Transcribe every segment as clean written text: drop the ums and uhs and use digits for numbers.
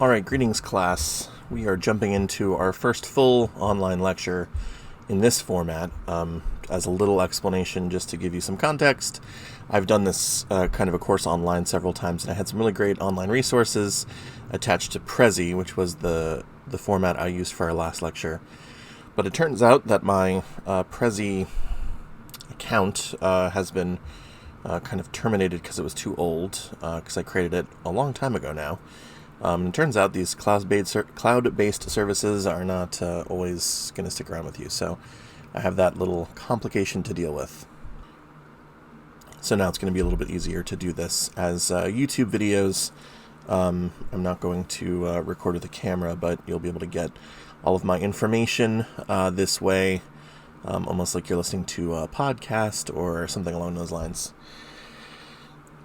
Alright, greetings class. We are jumping into our first full online lecture in this format. As a little explanation, just to give you some context, I've done this kind of a course online several times, and I had some really great online resources attached to Prezi, which was the format I used for our last lecture. But it turns out that my Prezi account has been kind of terminated because it was too old, because I created it a long time ago now. It turns out these cloud-based services are not always going to stick around with you, so I have that little complication to deal with. So now it's going to be a little bit easier to do this as YouTube videos. I'm not going to record with a camera, but you'll be able to get all of my information this way, almost like you're listening to a podcast or something along those lines.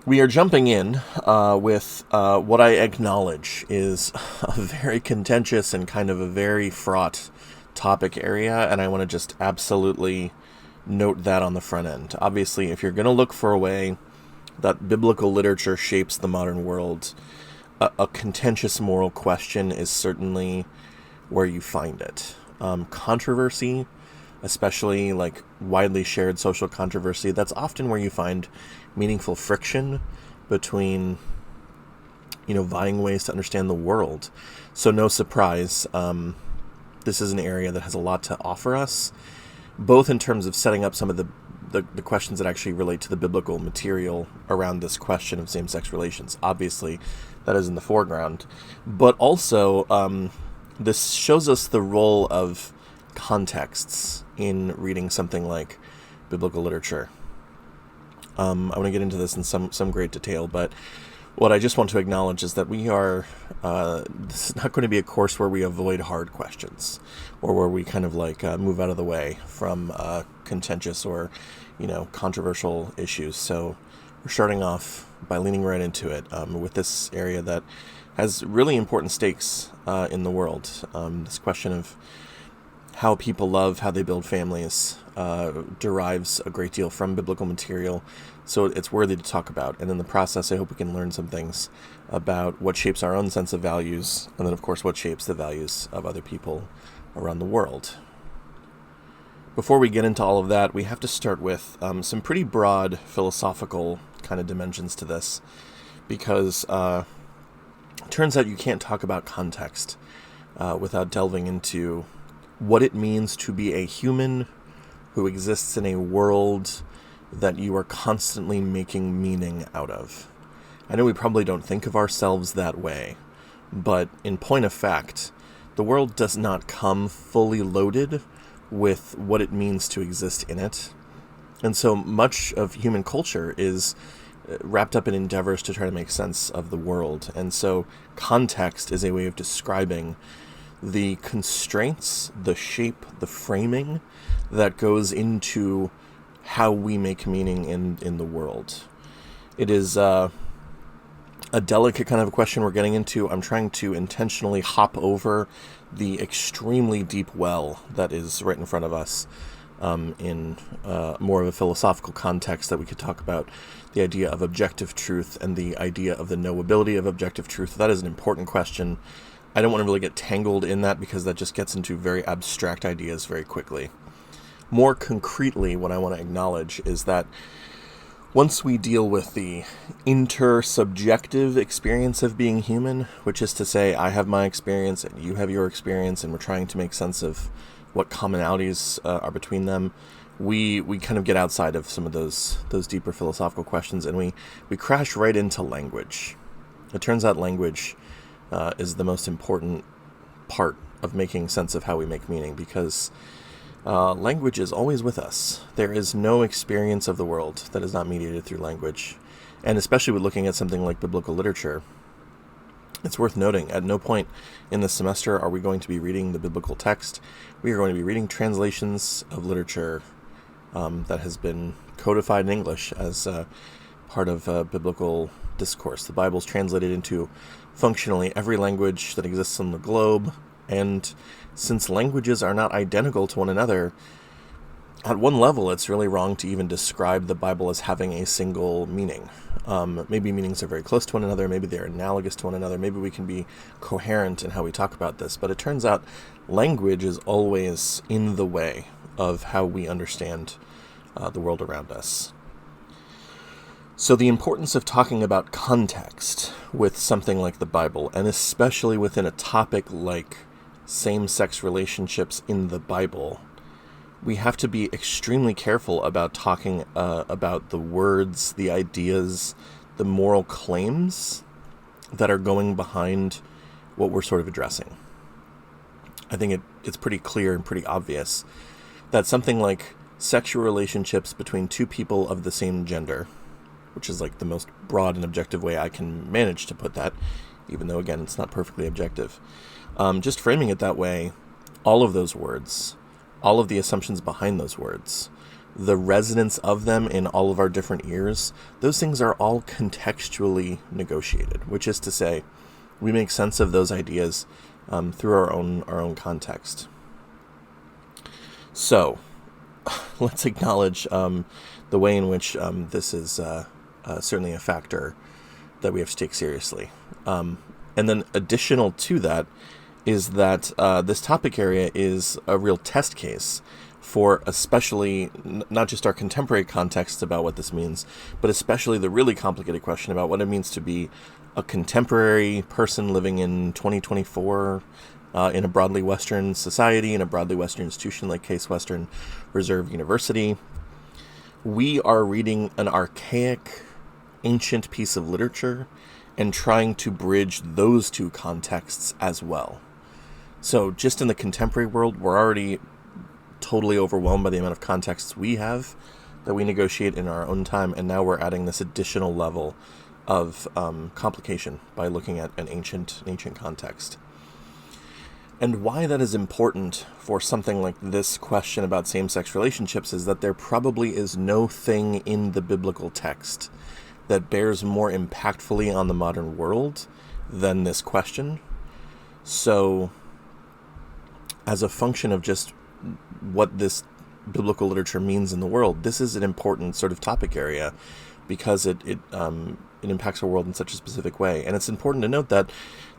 We are jumping in with what I acknowledge is a very contentious and kind of a very fraught topic area, and I want to just absolutely note that on the front end. Obviously, if you're going to look for a way that biblical literature shapes the modern world, a contentious moral question is certainly where you find it. Controversy, especially like widely shared social controversy, that's often where you find meaningful friction between, vying ways to understand the world. So no surprise, this is an area that has a lot to offer us, both in terms of setting up some of the questions that actually relate to the biblical material around this question of same-sex relations. Obviously, that is in the foreground. But also, this shows us the role of contexts in reading something like biblical literature. I want to get into this in some great detail, but what I just want to acknowledge is that this is not going to be a course where we avoid hard questions, or where we kind of move out of the way from contentious or, controversial issues. So we're starting off by leaning right into it with this area that has really important stakes in the world. This question of how people love, how they build families, derives a great deal from biblical material, so it's worthy to talk about. And in the process, I hope we can learn some things about what shapes our own sense of values, and then, of course, what shapes the values of other people around the world. Before we get into all of that, we have to start with some pretty broad philosophical kind of dimensions to this, because it turns out you can't talk about context without delving into what it means to be a human who exists in a world that you are constantly making meaning out of. I know we probably don't think of ourselves that way, but in point of fact, the world does not come fully loaded with what it means to exist in it. And so much of human culture is wrapped up in endeavors to try to make sense of the world. And so context is a way of describing the constraints, the shape, the framing that goes into how we make meaning in the world. It is a delicate kind of a question we're getting into. I'm trying to intentionally hop over the extremely deep well that is right in front of us in more of a philosophical context that we could talk about the idea of objective truth and the idea of the knowability of objective truth. That is an important question. I don't want to really get tangled in that because that just gets into very abstract ideas very quickly. More concretely, what I want to acknowledge is that once we deal with the intersubjective experience of being human, which is to say I have my experience and you have your experience, and we're trying to make sense of what commonalities are between them, we kind of get outside of some of those deeper philosophical questions, and we crash right into language. It turns out language is the most important part of making sense of how we make meaning, because language is always with us. There is no experience of the world that is not mediated through language. And especially with looking at something like biblical literature, it's worth noting, at no point in this semester are we going to be reading the biblical text. We are going to be reading translations of literature that has been codified in English as part of biblical discourse. The Bible is translated into functionally every language that exists on the globe, and since languages are not identical to one another, at one level, it's really wrong to even describe the Bible as having a single meaning. Maybe meanings are very close to one another, maybe they're analogous to one another, maybe we can be coherent in how we talk about this, but it turns out language is always in the way of how we understand the world around us. So the importance of talking about context with something like the Bible, and especially within a topic like same-sex relationships in the Bible, we have to be extremely careful about talking about the words, the ideas, the moral claims that are going behind what we're sort of addressing. I think it's pretty clear and pretty obvious that something like sexual relationships between two people of the same gender, which is like the most broad and objective way I can manage to put that, even though, again, it's not perfectly objective. Just framing it that way, all of those words, all of the assumptions behind those words, the resonance of them in all of our different ears, those things are all contextually negotiated, which is to say, we make sense of those ideas through our own context. So, let's acknowledge the way in which this is certainly a factor that we have to take seriously. And then additional to that is that this topic area is a real test case for especially not just our contemporary context about what this means, but especially the really complicated question about what it means to be a contemporary person living in 2024 in a broadly Western society, in a broadly Western institution like Case Western Reserve University. We are reading an archaic, ancient piece of literature and trying to bridge those two contexts as well. So just in the contemporary world, we're already totally overwhelmed by the amount of contexts we have that we negotiate in our own time, and now we're adding this additional level of complication by looking at an ancient context. And why that is important for something like this question about same-sex relationships is that there probably is no thing in the biblical text that bears more impactfully on the modern world than this question. So, as a function of just what this biblical literature means in the world, this is an important sort of topic area because it impacts our world in such a specific way. And it's important to note that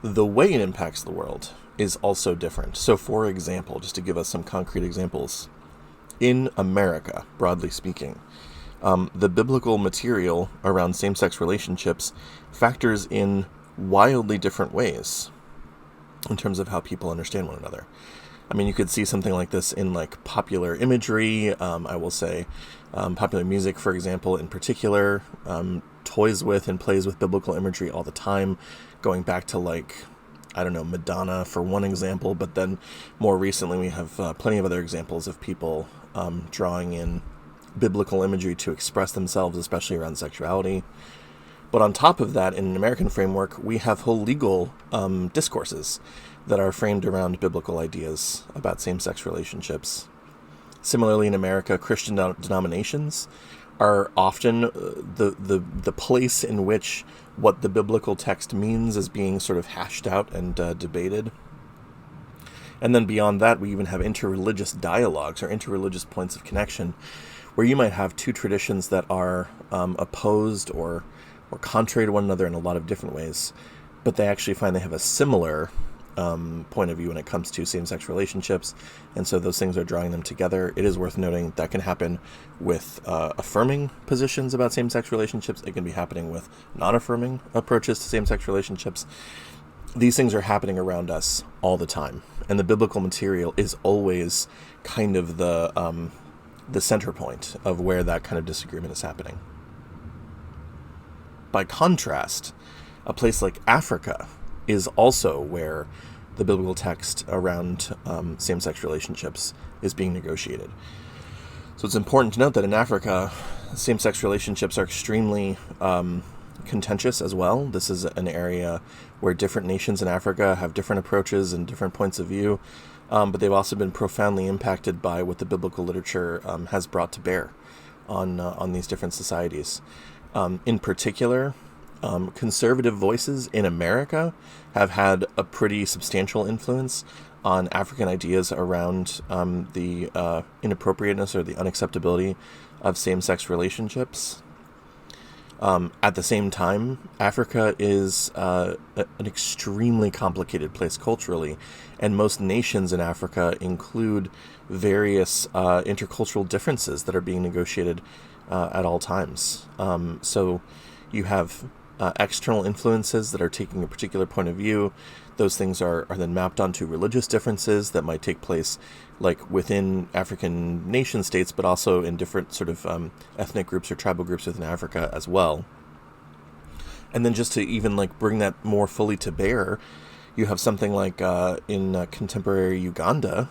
the way it impacts the world is also different. So, for example, just to give us some concrete examples, in America, broadly speaking, the biblical material around same-sex relationships factors in wildly different ways in terms of how people understand one another. I mean, you could see something like this in like popular imagery, I will say popular music, for example, in particular, toys with and plays with biblical imagery all the time, going back to like, I don't know, Madonna for one example, but then more recently we have plenty of other examples of people drawing in biblical imagery to express themselves, especially around sexuality. But on top of that, in an American framework, we have whole legal discourses that are framed around biblical ideas about same-sex relationships. Similarly, in America, Christian denominations are often the place in which what the biblical text means is being sort of hashed out and debated. And then beyond that, we even have interreligious dialogues or interreligious points of connection where you might have two traditions that are opposed or contrary to one another in a lot of different ways, but they actually find they have a similar point of view when it comes to same-sex relationships, and so those things are drawing them together. It is worth noting that can happen with affirming positions about same-sex relationships. It can be happening with non-affirming approaches to same-sex relationships. These things are happening around us all the time, and the biblical material is always kind of the center point of where that kind of disagreement is happening. By contrast, a place like Africa is also where the biblical text around same-sex relationships is being negotiated. So it's important to note that in Africa, same-sex relationships are extremely contentious as well. This is an area where different nations in Africa have different approaches and different points of view, but they've also been profoundly impacted by what the biblical literature has brought to bear on these different societies. In particular, conservative voices in America have had a pretty substantial influence on African ideas around the inappropriateness or the unacceptability of same-sex relationships. At the same time, Africa is an extremely complicated place culturally, and most nations in Africa include various intercultural differences that are being negotiated at all times. So you have external influences that are taking a particular point of view. Those things are then mapped onto religious differences that might take place like within African nation states, but also in different sort of ethnic groups or tribal groups within Africa as well. And then just to even like bring that more fully to bear, you have something like in contemporary Uganda,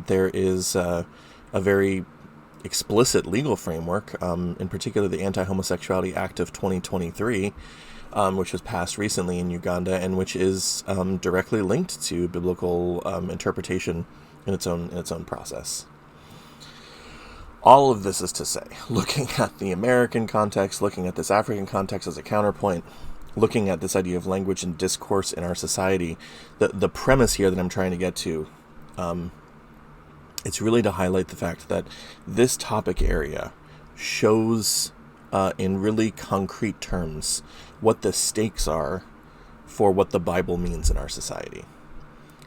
there is a very explicit legal framework, in particular the Anti-Homosexuality Act of 2023, which was passed recently in Uganda, and which is directly linked to biblical interpretation in its own process. All of this is to say, looking at the American context, looking at this African context as a counterpoint, looking at this idea of language and discourse in our society, the premise here that I'm trying to get to, it's really to highlight the fact that this topic area shows in really concrete terms what the stakes are for what the Bible means in our society.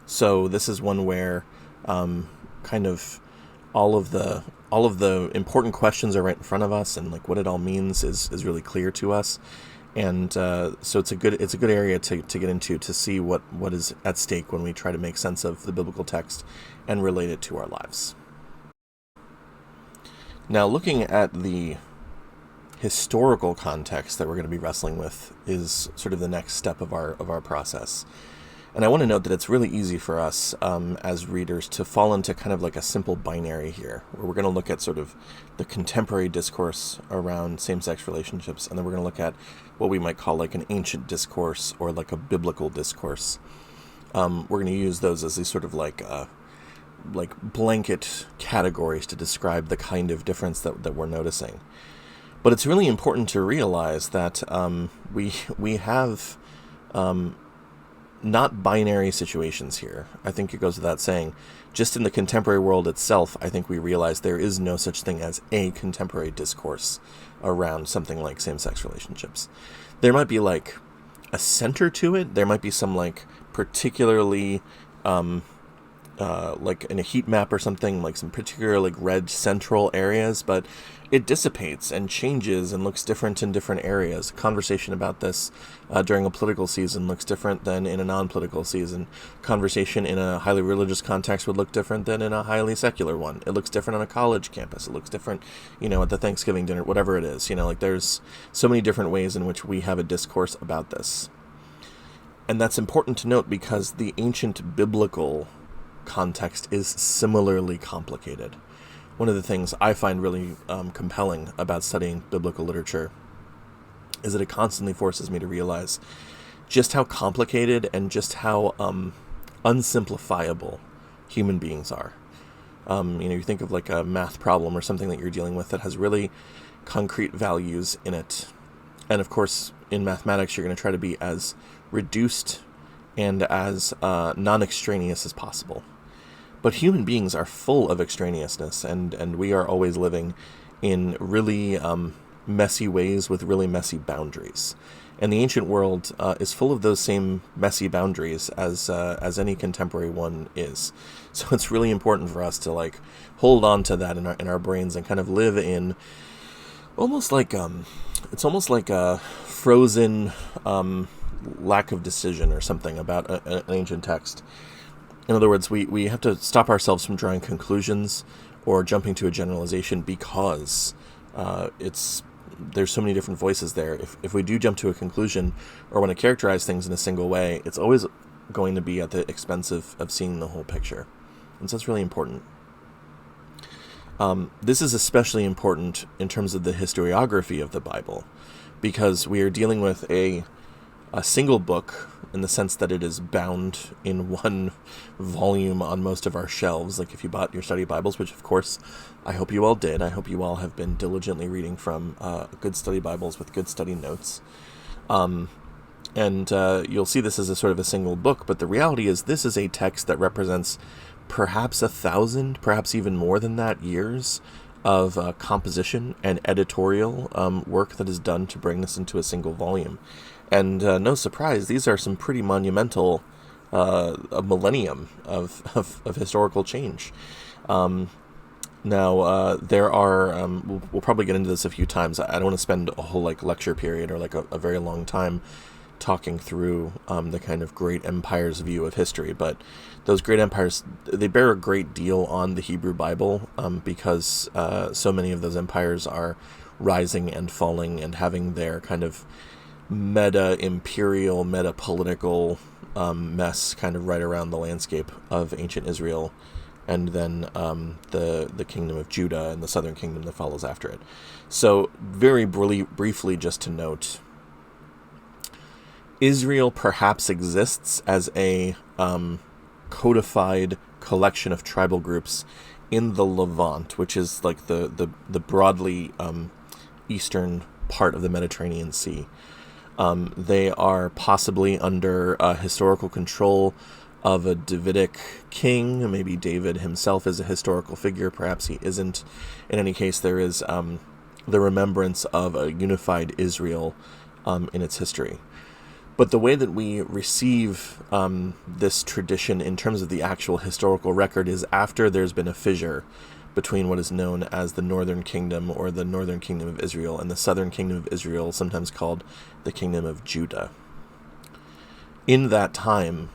So this is one where kind of all of the important questions are right in front of us, and like what it all means is really clear to us. And so it's a good area to get into, to see what is at stake when we try to make sense of the biblical text and relate it to our lives. Now, looking at the historical context that we're going to be wrestling with is sort of the next step of our process. And I want to note that it's really easy for us as readers to fall into kind of like a simple binary here, where we're going to look at sort of the contemporary discourse around same-sex relationships, and then we're going to look at what we might call like an ancient discourse or like a biblical discourse. We're going to use those as these sort of like blanket categories to describe the kind of difference that we're noticing. But it's really important to realize that we have not binary situations here. I think it goes without saying. Just in the contemporary world itself, I think we realize there is no such thing as a contemporary discourse around something like same-sex relationships. There might be like a center to it. There might be some like particularly like in a heat map or something, like some particular like red central areas, but it dissipates and changes and looks different in different areas. Conversation about this during a political season looks different than in a non-political season. Conversation in a highly religious context would look different than in a highly secular one. It looks different on a college campus. It looks different, at the Thanksgiving dinner, whatever it is. Like there's so many different ways in which we have a discourse about this. And that's important to note because the ancient biblical context is similarly complicated. One of the things I find really compelling about studying biblical literature is that it constantly forces me to realize just how complicated and just how unsimplifiable human beings are. You think of like a math problem or something that you're dealing with that has really concrete values in it. And of course, in mathematics, you're going to try to be as reduced and as non-extraneous as possible. But human beings are full of extraneousness, and we are always living in really messy ways with really messy boundaries. And the ancient world is full of those same messy boundaries as any contemporary one is. So it's really important for us to like hold on to that in our brains and kind of live in almost like it's almost like a frozen lack of decision or something about an ancient text. In other words, we have to stop ourselves from drawing conclusions or jumping to a generalization because there's so many different voices there. If we do jump to a conclusion or want to characterize things in a single way, it's always going to be at the expense of seeing the whole picture. And so it's really important. This is especially important in terms of the historiography of the Bible, because we are dealing with a single book in the sense that it is bound in one volume on most of our shelves. Like if you bought your study Bibles, which of course I hope you all did. I hope you all have been diligently reading from good study Bibles with good study notes. And And you'll see this as a sort of a single book, but the reality is this is a text that represents perhaps 1,000, perhaps even more than that, years of composition and editorial work that is done to bring this into a single volume. And no surprise, these are some pretty monumental a millennium of historical change. Now, there are, we'll probably get into this a few times. I don't want to spend a whole lecture period or a very long time talking through the kind of great empires view of history, but those great empires, they bear a great deal on the Hebrew Bible because so many of those empires are rising and falling and having their kind of meta-imperial, meta-political mess kind of right around the landscape of ancient Israel, and then the kingdom of Judah and the southern kingdom that follows after it. So very briefly, just to note, Israel perhaps exists as a codified collection of tribal groups in the Levant, which is like the broadly eastern part of the Mediterranean Sea. They are possibly under historical control of a Davidic king. Maybe David himself is a historical figure. Perhaps he isn't. In any case, there is the remembrance of a unified Israel in its history. But the way that we receive this tradition in terms of the actual historical record is after there's been a fissure between what is known as the Northern Kingdom or the Northern Kingdom of Israel and the Southern Kingdom of Israel, sometimes called the Kingdom of Judah. In that time,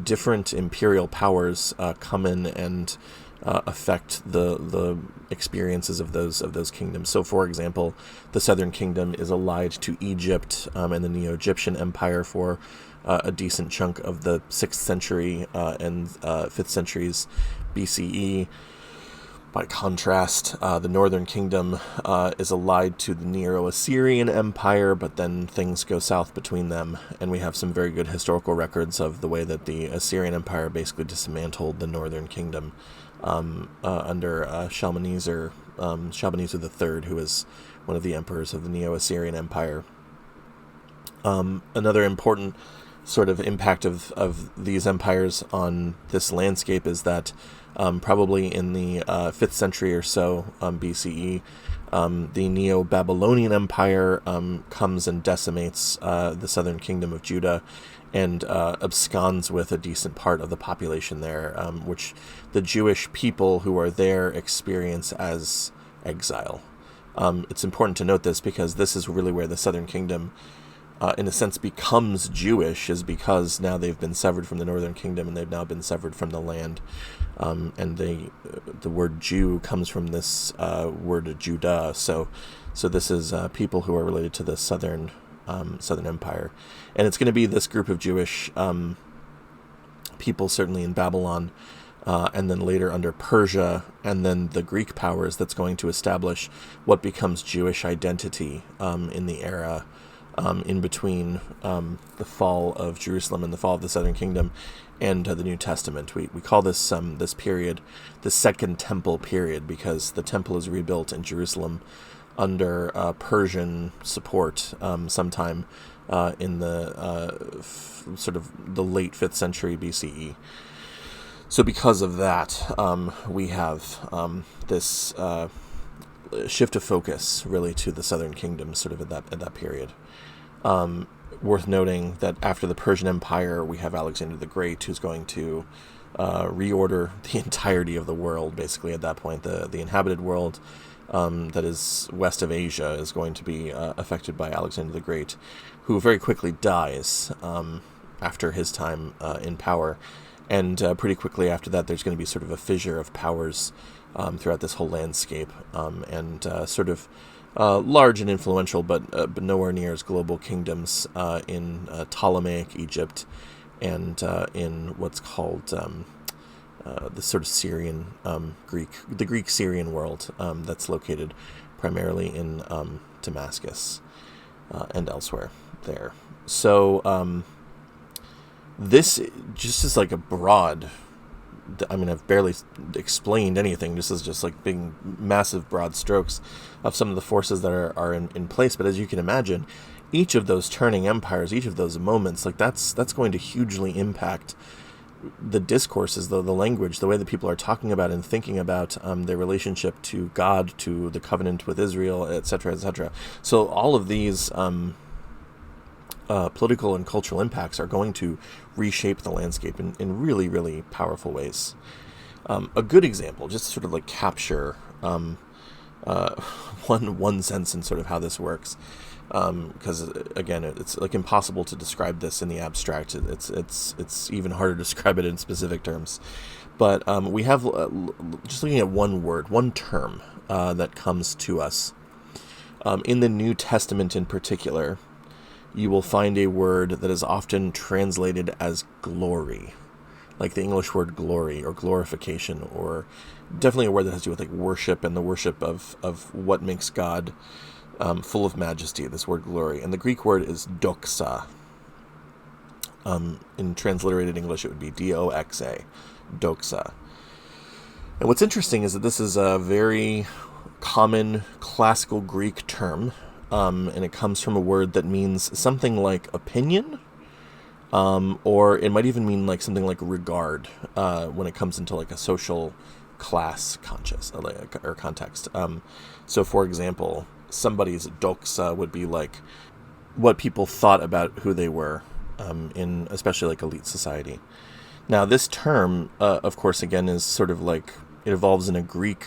different imperial powers come in and affect the experiences of those kingdoms. So, for example, the Southern Kingdom is allied to Egypt and the Neo-Egyptian Empire for a decent chunk of the 6th century and 5th centuries BCE. By contrast, the Northern Kingdom is allied to the Neo-Assyrian Empire, but then things go south between them, and we have some very good historical records of the way that the Assyrian Empire basically dismantled the Northern Kingdom under Shalmaneser III, who was one of the emperors of the Neo-Assyrian Empire. Another important sort of impact of these empires on this landscape is that probably in the 5th century or so BCE, the Neo-Babylonian Empire comes and decimates the southern kingdom of Judah and absconds with a decent part of the population there, which the Jewish people who are there experience as exile. It's important to note this because this is really where the southern kingdom in a sense becomes Jewish, is because now they've been severed from the northern kingdom and they've now been severed from the land. And the word Jew comes from this word Judah. So this is people who are related to the southern empire, and it's going to be this group of Jewish people, certainly in Babylon, and then later under Persia, and then the Greek powers, that's going to establish what becomes Jewish identity in the era in between the fall of Jerusalem and the fall of the Southern Kingdom and the New Testament. We call this this period the Second Temple period, because the temple is rebuilt in Jerusalem under Persian support sometime in the sort of the late 5th century BCE. So because of that, we have this shift of focus really to the Southern Kingdom sort of at that period. Worth noting that after the Persian Empire, we have Alexander the Great, who's going to reorder the entirety of the world. Basically, at that point, the inhabited world that is west of Asia is going to be affected by Alexander the Great, who very quickly dies after his time in power. And pretty quickly after that, there's going to be sort of a fissure of powers throughout this whole landscape, and sort of large and influential, but nowhere near as global kingdoms in Ptolemaic Egypt and in what's called the sort of Syrian the Greek-Syrian world that's located primarily in Damascus and elsewhere there. So this just is like a broad, I mean, I've barely explained anything. This is just like big, massive, broad strokes of some of the forces that are in place. But as you can imagine, each of those turning empires, each of those moments, like that's going to hugely impact the discourses, the language, the way that people are talking about and thinking about their relationship to God, to the covenant with Israel, etc., etc. So all of these political and cultural impacts are going to reshape the landscape in really, really powerful ways. A good example, just to sort of like capture one sense in sort of how this works, because again, it's like impossible to describe this in the abstract. It's even harder to describe it in specific terms. But we have just looking at one word, one term that comes to us in the New Testament in particular. You will find a word that is often translated as glory, like the English word glory or glorification, or definitely a word that has to do with like worship and the worship of what makes God full of majesty, this word glory. And the Greek word is doxa. In transliterated English, it would be doxa, doxa. And what's interesting is that this is a very common classical Greek term, and it comes from a word that means something like opinion, or it might even mean like something like regard when it comes into like a social class conscious or context. So, for example, somebody's doxa would be like what people thought about who they were in especially like elite society. Now, this term, of course, again, is sort of like it evolves in a Greek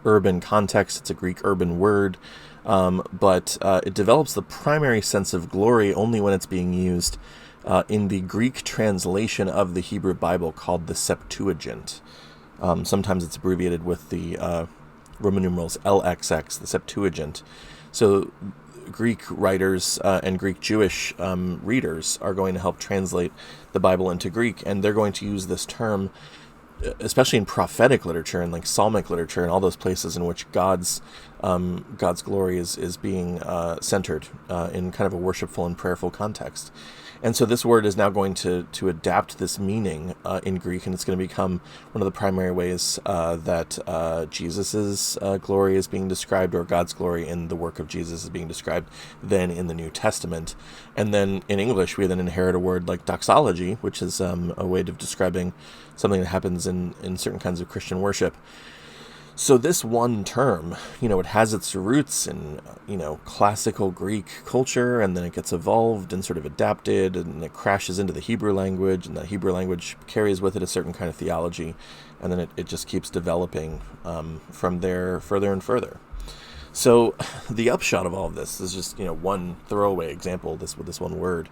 urban context. It's a Greek urban word, but it develops the primary sense of glory only when it's being used in the Greek translation of the Hebrew Bible called the Septuagint. Sometimes it's abbreviated with the Roman numerals LXX, the Septuagint. So Greek writers and Greek Jewish readers are going to help translate the Bible into Greek, and they're going to use this term, especially in prophetic literature and like psalmic literature and all those places in which God's glory is being centered in kind of a worshipful and prayerful context. And so this word is now going to adapt this meaning in Greek, and it's going to become one of the primary ways that Jesus's glory is being described, or God's glory in the work of Jesus is being described then in the New Testament. And then in English, we then inherit a word like doxology, which is a way of describing something that happens in certain kinds of Christian worship. So this one term, it has its roots in, classical Greek culture, and then it gets evolved and sort of adapted, and it crashes into the Hebrew language, and the Hebrew language carries with it a certain kind of theology, and then it just keeps developing from there further and further. So the upshot of all of this is just, one throwaway example with this one word.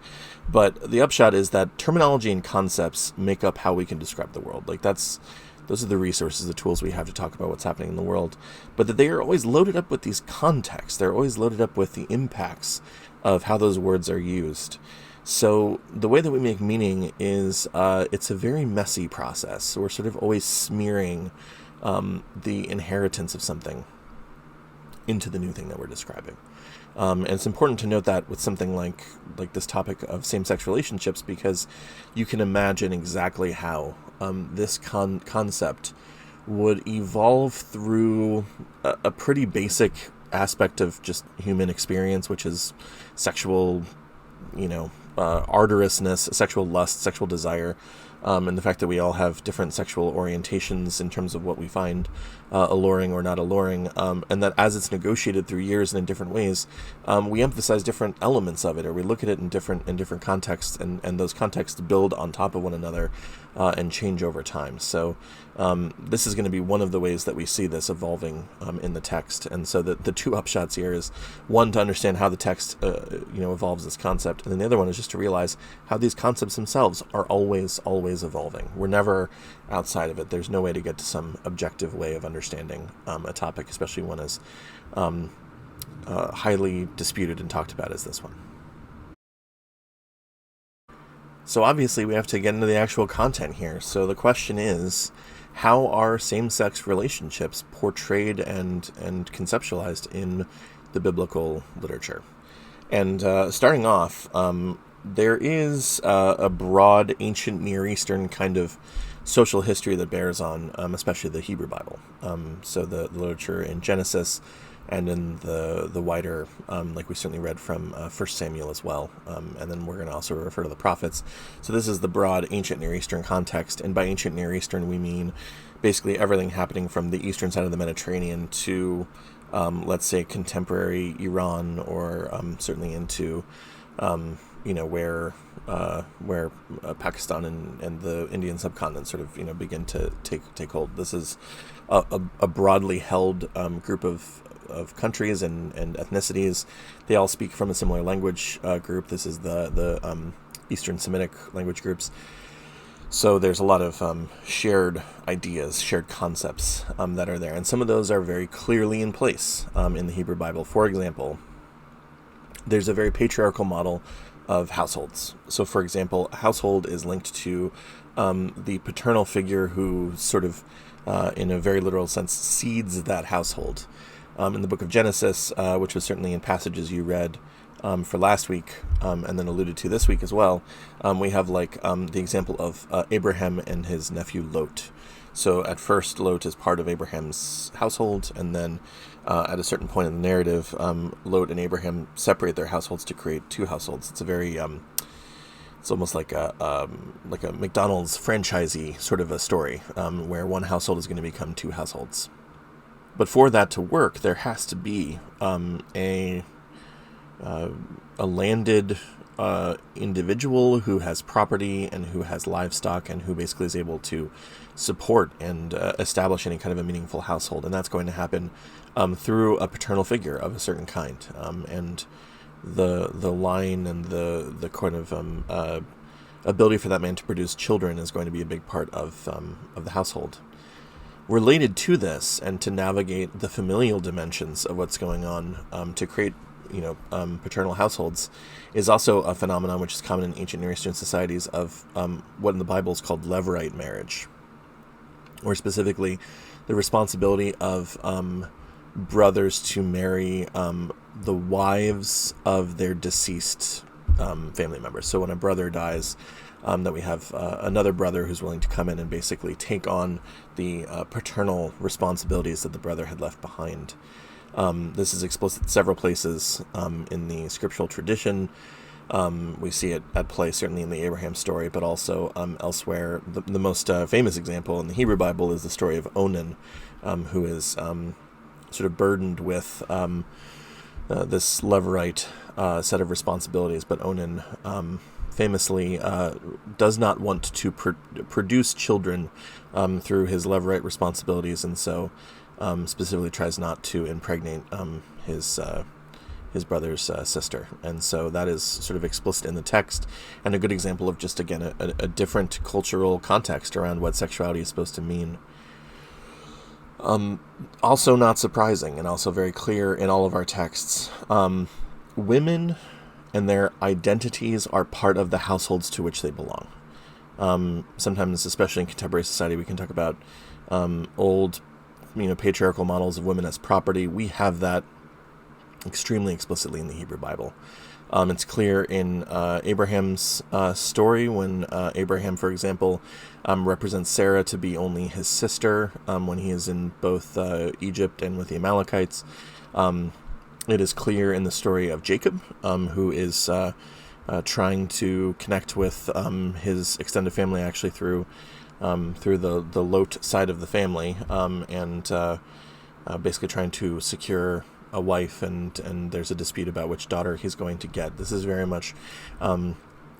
But the upshot is that terminology and concepts make up how we can describe the world. Like those are the resources, the tools we have to talk about what's happening in the world. But that they are always loaded up with these contexts. They're always loaded up with the impacts of how those words are used. So the way that we make meaning is it's a very messy process. So we're sort of always smearing the inheritance of something into the new thing that we're describing. And it's important to note that with something like this topic of same-sex relationships, because you can imagine exactly how this concept would evolve through a pretty basic aspect of just human experience, which is sexual, ardorousness, sexual lust, sexual desire, and the fact that we all have different sexual orientations in terms of what we find alluring or not alluring, and that as it's negotiated through years and in different ways, we emphasize different elements of it, or we look at it in different contexts, and those contexts build on top of one another and change over time. So this is going to be one of the ways that we see this evolving in the text. And so the two upshots here is, one, to understand how the text evolves this concept, and then the other one is just to realize how these concepts themselves are always evolving. We're never outside of it. There's no way to get to some objective way of understanding a topic, especially one as highly disputed and talked about as this one. So obviously we have to get into the actual content here. So the question is, how are same-sex relationships portrayed and conceptualized in the biblical literature? And starting off, there is a broad ancient Near Eastern kind of social history that bears on, especially the Hebrew Bible. So the literature in Genesis, and in the wider, like we certainly read from 1 Samuel as well. And then we're going to also refer to the prophets. So this is the broad ancient Near Eastern context. And by ancient Near Eastern, we mean basically everything happening from the eastern side of the Mediterranean to, let's say, contemporary Iran, or certainly into, where Pakistan and the Indian subcontinent sort of, begin to take hold. This is a broadly held group of countries and ethnicities. They all speak from a similar language group. This is the Eastern Semitic language groups. So there's a lot of shared ideas, shared concepts that are there. And some of those are very clearly in place in the Hebrew Bible. For example, there's a very patriarchal model of households. So, for example, a household is linked to the paternal figure who sort of, in a very literal sense, seeds that household. In the book of Genesis, which was certainly in passages you read for last week, and then alluded to this week as well, we have the example of Abraham and his nephew Lot. So at first, Lot is part of Abraham's household, and then at a certain point in the narrative, Lot and Abraham separate their households to create two households. It's a very it's almost like a McDonald's franchisee sort of a story, where one household is going to become two households. But for that to work, there has to be a landed individual who has property and who has livestock and who basically is able to support and establish any kind of a meaningful household. And that's going to happen through a paternal figure of a certain kind. And the line and the kind of ability for that man to produce children is going to be a big part of the household. Related to this, and to navigate the familial dimensions of what's going on to create paternal households, is also a phenomenon which is common in ancient Near Eastern societies of what in the Bible is called levirate marriage, or specifically the responsibility of brothers to marry the wives of their deceased family members. So when a brother dies, that we have another brother who's willing to come in and basically take on the paternal responsibilities that the brother had left behind. This is explicit several places in the scriptural tradition. We see it at play certainly in the Abraham story, but also elsewhere. The most famous example in the Hebrew Bible is the story of Onan, who is sort of burdened with this levirate set of responsibilities. But Onan famously does not want to produce children through his levirate responsibilities, and so specifically tries not to impregnate his brother's sister. And so that is sort of explicit in the text, and a good example of just, again, a different cultural context around what sexuality is supposed to mean. Also not surprising, and also very clear in all of our texts, women and their identities are part of the households to which they belong. Sometimes, especially in contemporary society, we can talk about old, patriarchal models of women as property. We have that extremely explicitly in the Hebrew Bible. It's clear in Abraham's story when Abraham, for example, represents Sarah to be only his sister when he is in both Egypt and with the Amalekites. It is clear in the story of Jacob, who is trying to connect with his extended family, actually through the Lot side of the family, and basically trying to secure a wife, and there's a dispute about which daughter he's going to get. This is very much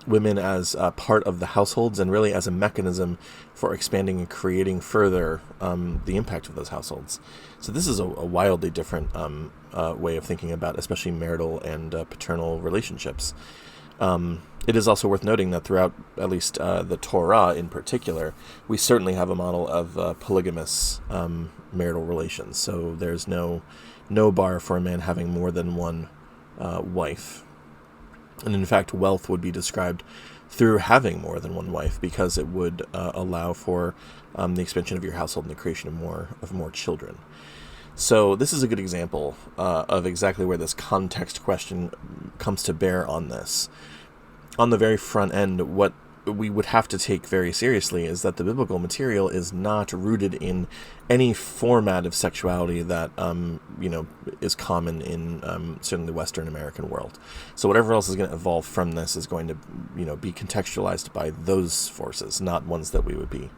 women as part of the households, and really as a mechanism for expanding and creating further the impact of those households. So this is a wildly different way of thinking about especially marital and paternal relationships. It is also worth noting that throughout at least the Torah in particular, we certainly have a model of polygamous marital relations. So there's no bar for a man having more than one wife. And in fact, wealth would be described through having more than one wife, because it would allow for the expansion of your household and the creation of more children. So this is a good example of exactly where this context question comes to bear on this. On the very front end, what we would have to take very seriously is that the biblical material is not rooted in any format of sexuality that is common in certainly the Western American world. So whatever else is going to evolve from this is going to be contextualized by those forces, not ones that we would be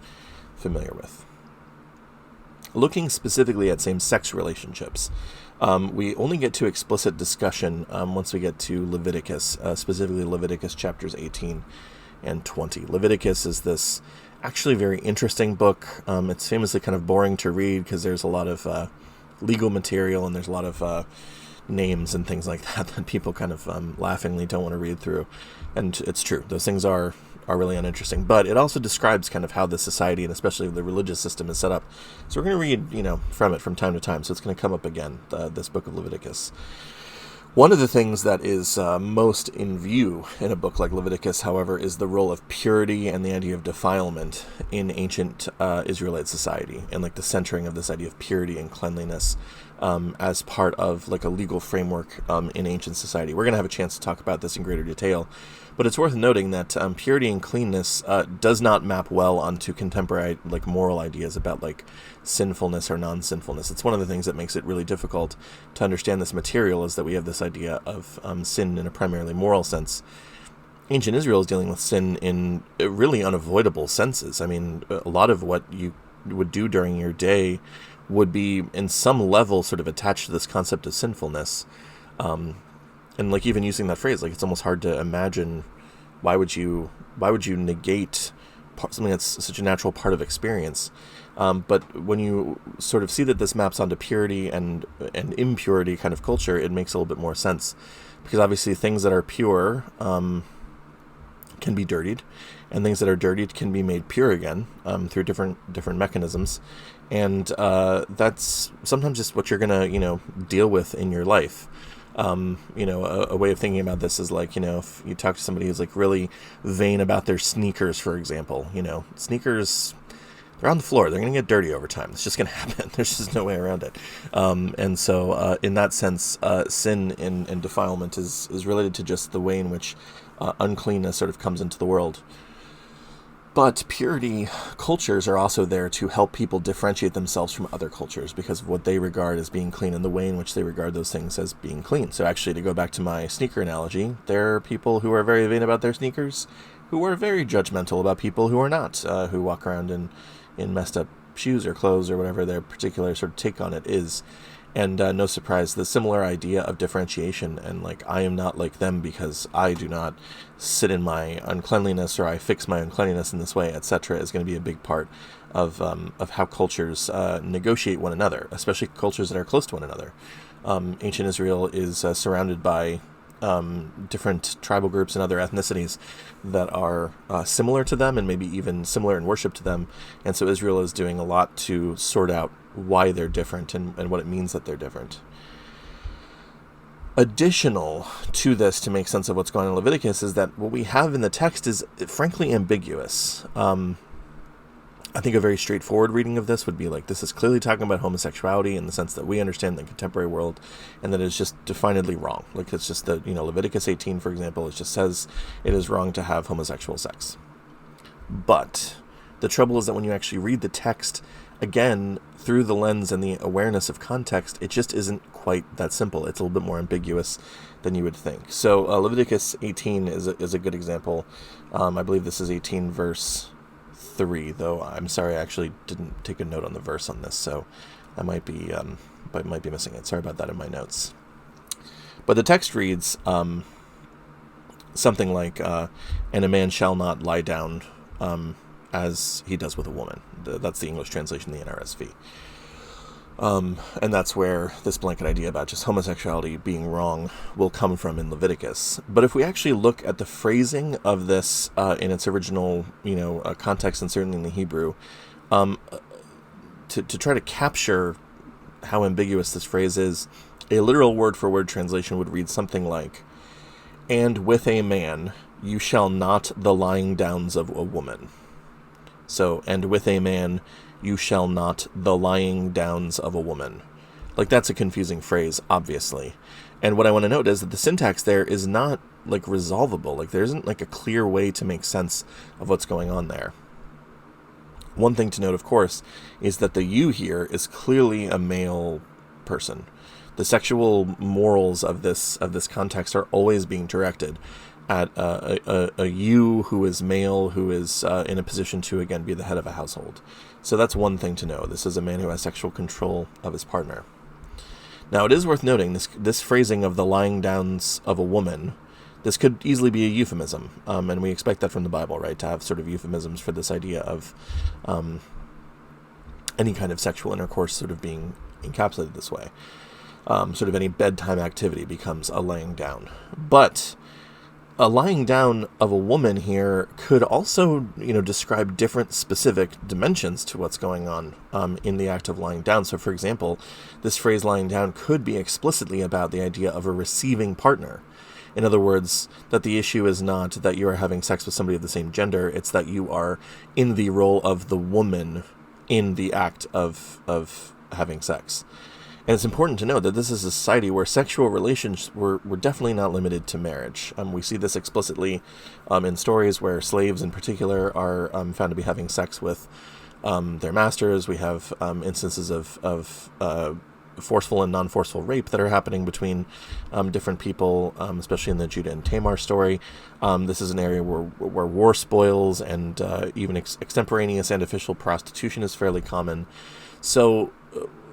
familiar with. Looking specifically at same-sex relationships, we only get to explicit discussion once we get to Leviticus, specifically Leviticus chapters 18 and 20. Leviticus is this actually very interesting book. It's famously kind of boring to read because there's a lot of legal material and there's a lot of names and things like that people kind of laughingly don't want to read through. And it's true. Those things are really uninteresting. But it also describes kind of how the society and especially the religious system is set up. So we're going to read, from it from time to time. So it's going to come up again, this book of Leviticus. One of the things that is most in view in a book like Leviticus, however, is the role of purity and the idea of defilement in ancient Israelite society, and like the centering of this idea of purity and cleanliness as part of like a legal framework in ancient society. We're going to have a chance to talk about this in greater detail, but it's worth noting that purity and cleanness does not map well onto contemporary like moral ideas about like sinfulness or non-sinfulness. It's one of the things that makes it really difficult to understand this material, is that we have this idea of sin in a primarily moral sense. Ancient Israel is dealing with sin in really unavoidable senses. I mean, a lot of what you would do during your day would be in some level sort of attached to this concept of sinfulness. And like even using that phrase, like it's almost hard to imagine why would you negate something that's such a natural part of experience. But when you sort of see that this maps onto purity and impurity kind of culture, it makes a little bit more sense, because obviously things that are pure can be dirtied, and things that are dirtied can be made pure again through different mechanisms, and that's sometimes just what you're gonna deal with in your life. A way of thinking about this is like, if you talk to somebody who's like really vain about their sneakers, for example, sneakers, they're on the floor. They're going to get dirty over time. It's just going to happen. There's just no way around it. And so in that sense, sin and defilement is related to just the way in which uncleanness sort of comes into the world. But purity cultures are also there to help people differentiate themselves from other cultures because of what they regard as being clean and the way in which they regard those things as being clean. So actually, to go back to my sneaker analogy, there are people who are very vain about their sneakers who are very judgmental about people who are not, who walk around in messed up shoes or clothes or whatever their particular sort of take on it is. And no surprise, the similar idea of differentiation and like, I am not like them because I do not sit in my uncleanliness, or I fix my uncleanliness in this way, etc., is going to be a big part of how cultures negotiate one another, especially cultures that are close to one another. Ancient Israel is surrounded by different tribal groups and other ethnicities that are similar to them and maybe even similar in worship to them. And so Israel is doing a lot to sort out why they're different and what it means that they're different. Additional to this, to make sense of what's going on in Leviticus, is that what we have in the text is frankly ambiguous. I think a very straightforward reading of this would be like, this is clearly talking about homosexuality in the sense that we understand the contemporary world, and that it's just definedly wrong. Like, it's just that, Leviticus 18, for example, it just says it is wrong to have homosexual sex. But the trouble is that when you actually read the text, again, through the lens and the awareness of context, it just isn't quite that simple. It's a little bit more ambiguous than you would think. So Leviticus 18 is a good example. I believe this is 18 verse 3, though I'm sorry, I actually didn't take a note on the verse on this, so I might be missing it. Sorry about that in my notes. But the text reads something like, and a man shall not lie down as he does with a woman. That's the English translation, the NRSV. And that's where this blanket idea about just homosexuality being wrong will come from in Leviticus. But if we actually look at the phrasing of this in its original, context, and certainly in the Hebrew, to try to capture how ambiguous this phrase is, a literal word-for-word translation would read something like, "And with a man you shall not the lying downs of a woman." So, and with a man you shall not the lying downs of a woman. Like, that's a confusing phrase, obviously. And what I want to note is that the syntax there is not like resolvable. Like there isn't like a clear way to make sense of what's going on there. One thing to note, of course, is that the you here is clearly a male person. The sexual morals of this context are always being directed at a you who is male, who is in a position to, again, be the head of a household. So that's one thing to know. This is a man who has sexual control of his partner. Now, it is worth noting, this phrasing of the lying downs of a woman, this could easily be a euphemism, and we expect that from the Bible, right, to have sort of euphemisms for this idea of any kind of sexual intercourse sort of being encapsulated this way. Sort of any bedtime activity becomes a laying down. But a lying down of a woman here could also, describe different specific dimensions to what's going on in the act of lying down. So, for example, this phrase lying down could be explicitly about the idea of a receiving partner. In other words, that the issue is not that you are having sex with somebody of the same gender, it's that you are in the role of the woman in the act of having sex. And it's important to know that this is a society where sexual relations were definitely not limited to marriage. We see this explicitly in stories where slaves in particular are found to be having sex with their masters. We have instances of forceful and non-forceful rape that are happening between different people, especially in the Judah and Tamar story. This is an area where war spoils and even extemporaneous and official prostitution is fairly common. So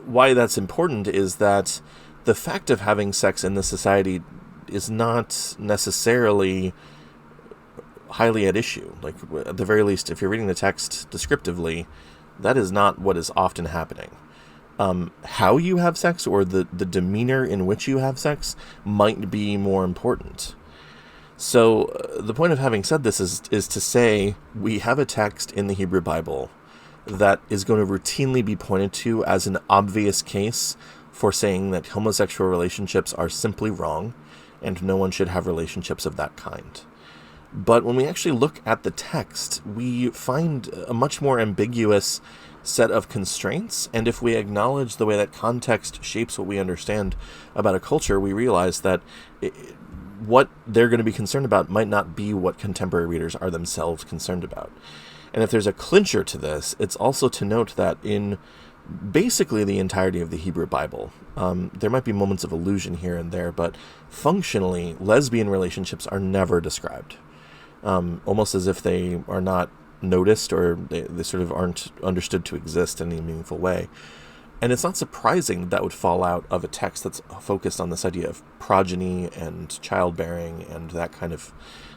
why that's important is that the fact of having sex in this society is not necessarily highly at issue. Like, at the very least, if you're reading the text descriptively, that is not what is often happening. How you have sex or the demeanor in which you have sex might be more important. So the point of having said this is to say we have a text in the Hebrew Bible that is going to routinely be pointed to as an obvious case for saying that homosexual relationships are simply wrong and no one should have relationships of that kind. But when we actually look at the text, we find a much more ambiguous set of constraints, and if we acknowledge the way that context shapes what we understand about a culture, we realize that what they're going to be concerned about might not be what contemporary readers are themselves concerned about. And if there's a clincher to this, it's also to note that in basically the entirety of the Hebrew Bible, there might be moments of allusion here and there, but functionally, lesbian relationships are never described. Almost as if they are not noticed or they sort of aren't understood to exist in any meaningful way. And it's not surprising that would fall out of a text that's focused on this idea of progeny and childbearing and that kind of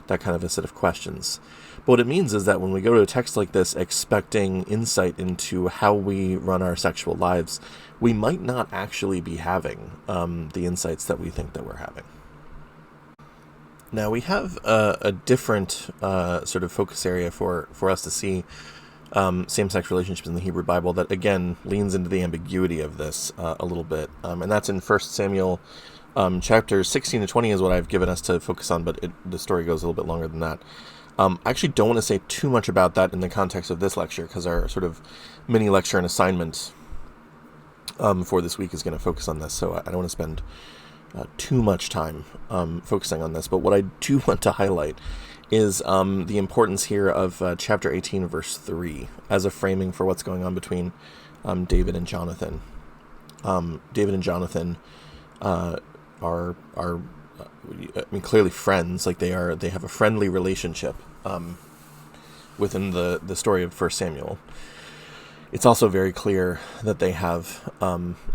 a set of questions. But what it means is that when we go to a text like this expecting insight into how we run our sexual lives, we might not actually be having the insights that we think that we're having. Now, we have a different sort of focus area for us to see same-sex relationships in the Hebrew Bible that, again, leans into the ambiguity of this a little bit. And that's in 1 Samuel chapters 16 to 20 is what I've given us to focus on, but the story goes a little bit longer than that. I actually don't want to say too much about that in the context of this lecture, because our sort of mini lecture and assignment for this week is going to focus on this, so I don't want to spend too much time focusing on this. But what I do want to highlight is the importance here of chapter 18, verse 3, as a framing for what's going on between David and Jonathan. David and Jonathan are clearly friends. Like they have a friendly relationship within the story of 1 Samuel. It's also very clear that they have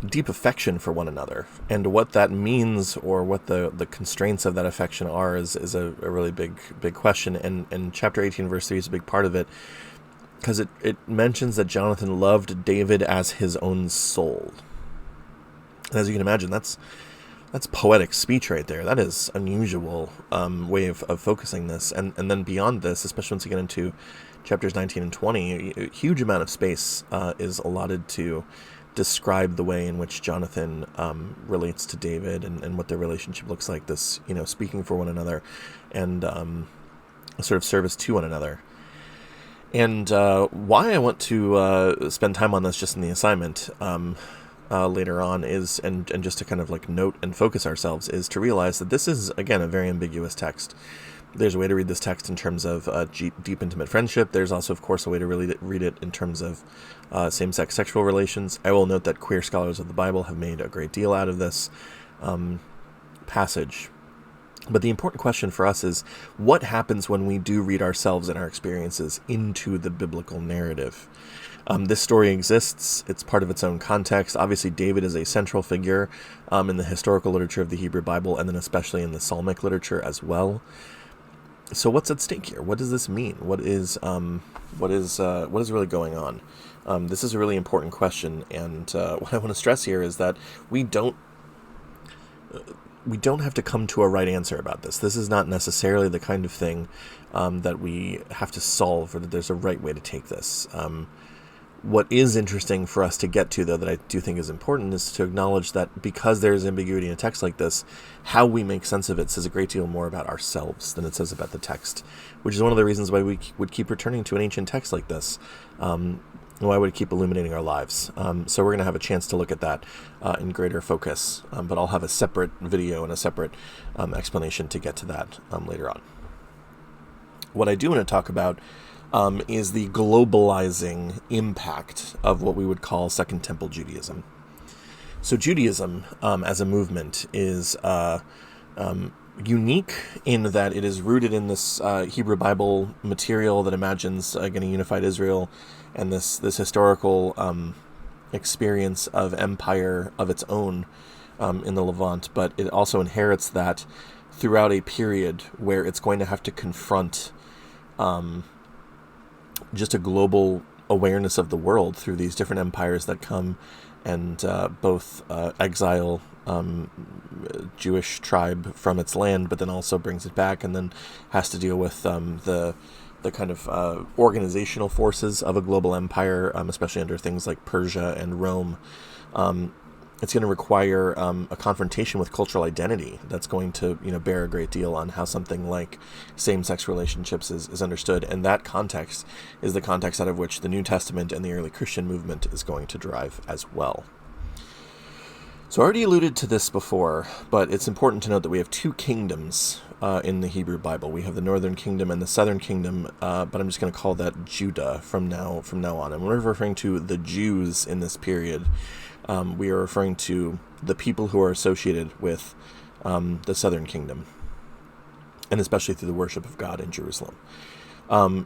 deep affection for one another, and what that means or what the constraints of that affection are is a really big question. And chapter 18, verse 3 is a big part of it, because it mentions that Jonathan loved David as his own soul. And as you can imagine, that's poetic speech right there. That is unusual way of focusing this. And then beyond this, especially once you get into chapters 19 and 20, a huge amount of space is allotted to describe the way in which Jonathan relates to David and what their relationship looks like, this, speaking for one another and a sort of service to one another. And why I want to spend time on this just in the assignment, later on is, and just to kind of like note and focus ourselves, is to realize that this is, again, a very ambiguous text. There's a way to read this text in terms of deep, intimate friendship. There's also, of course, a way to read it in terms of same-sex sexual relations. I will note that queer scholars of the Bible have made a great deal out of this passage. But the important question for us is, what happens when we do read ourselves and our experiences into the biblical narrative? This story exists. It's part of its own context. Obviously, David is a central figure in the historical literature of the Hebrew Bible, and then especially in the Psalmic literature as well. So what's at stake here? What does this mean? What is really going on? This is a really important question, and what I want to stress here is that we don't have to come to a right answer about this. This is not necessarily the kind of thing that we have to solve, or that there's a right way to take this. What is interesting for us to get to, though, that I do think is important, is to acknowledge that because there is ambiguity in a text like this, how we make sense of it says a great deal more about ourselves than it says about the text, which is one of the reasons why we would keep returning to an ancient text like this, and why would it keep illuminating our lives. So we're going to have a chance to look at that in greater focus, but I'll have a separate video and a separate explanation to get to that later on. What I do want to talk about is the globalizing impact of what we would call Second Temple Judaism. So Judaism, as a movement, is unique in that it is rooted in this Hebrew Bible material that imagines again a unified Israel, and this historical experience of empire of its own in the Levant. But it also inherits that throughout a period where it's going to have to confront just a global awareness of the world through these different empires that come and both exile Jewish tribe from its land, but then also brings it back, and then has to deal with the kind of organizational forces of a global empire, especially under things like Persia and Rome. It's going to require a confrontation with cultural identity that's going to bear a great deal on how something like same-sex relationships is understood, and that context is the context out of which the New Testament and the early Christian movement is going to derive as well. So I already alluded to this before, but it's important to note that we have two kingdoms in the Hebrew Bible. We have the northern kingdom and the southern kingdom, but I'm just going to call that Judah from now on. And when we're referring to the Jews in this period, we are referring to the people who are associated with the southern kingdom, and especially through the worship of God in Jerusalem.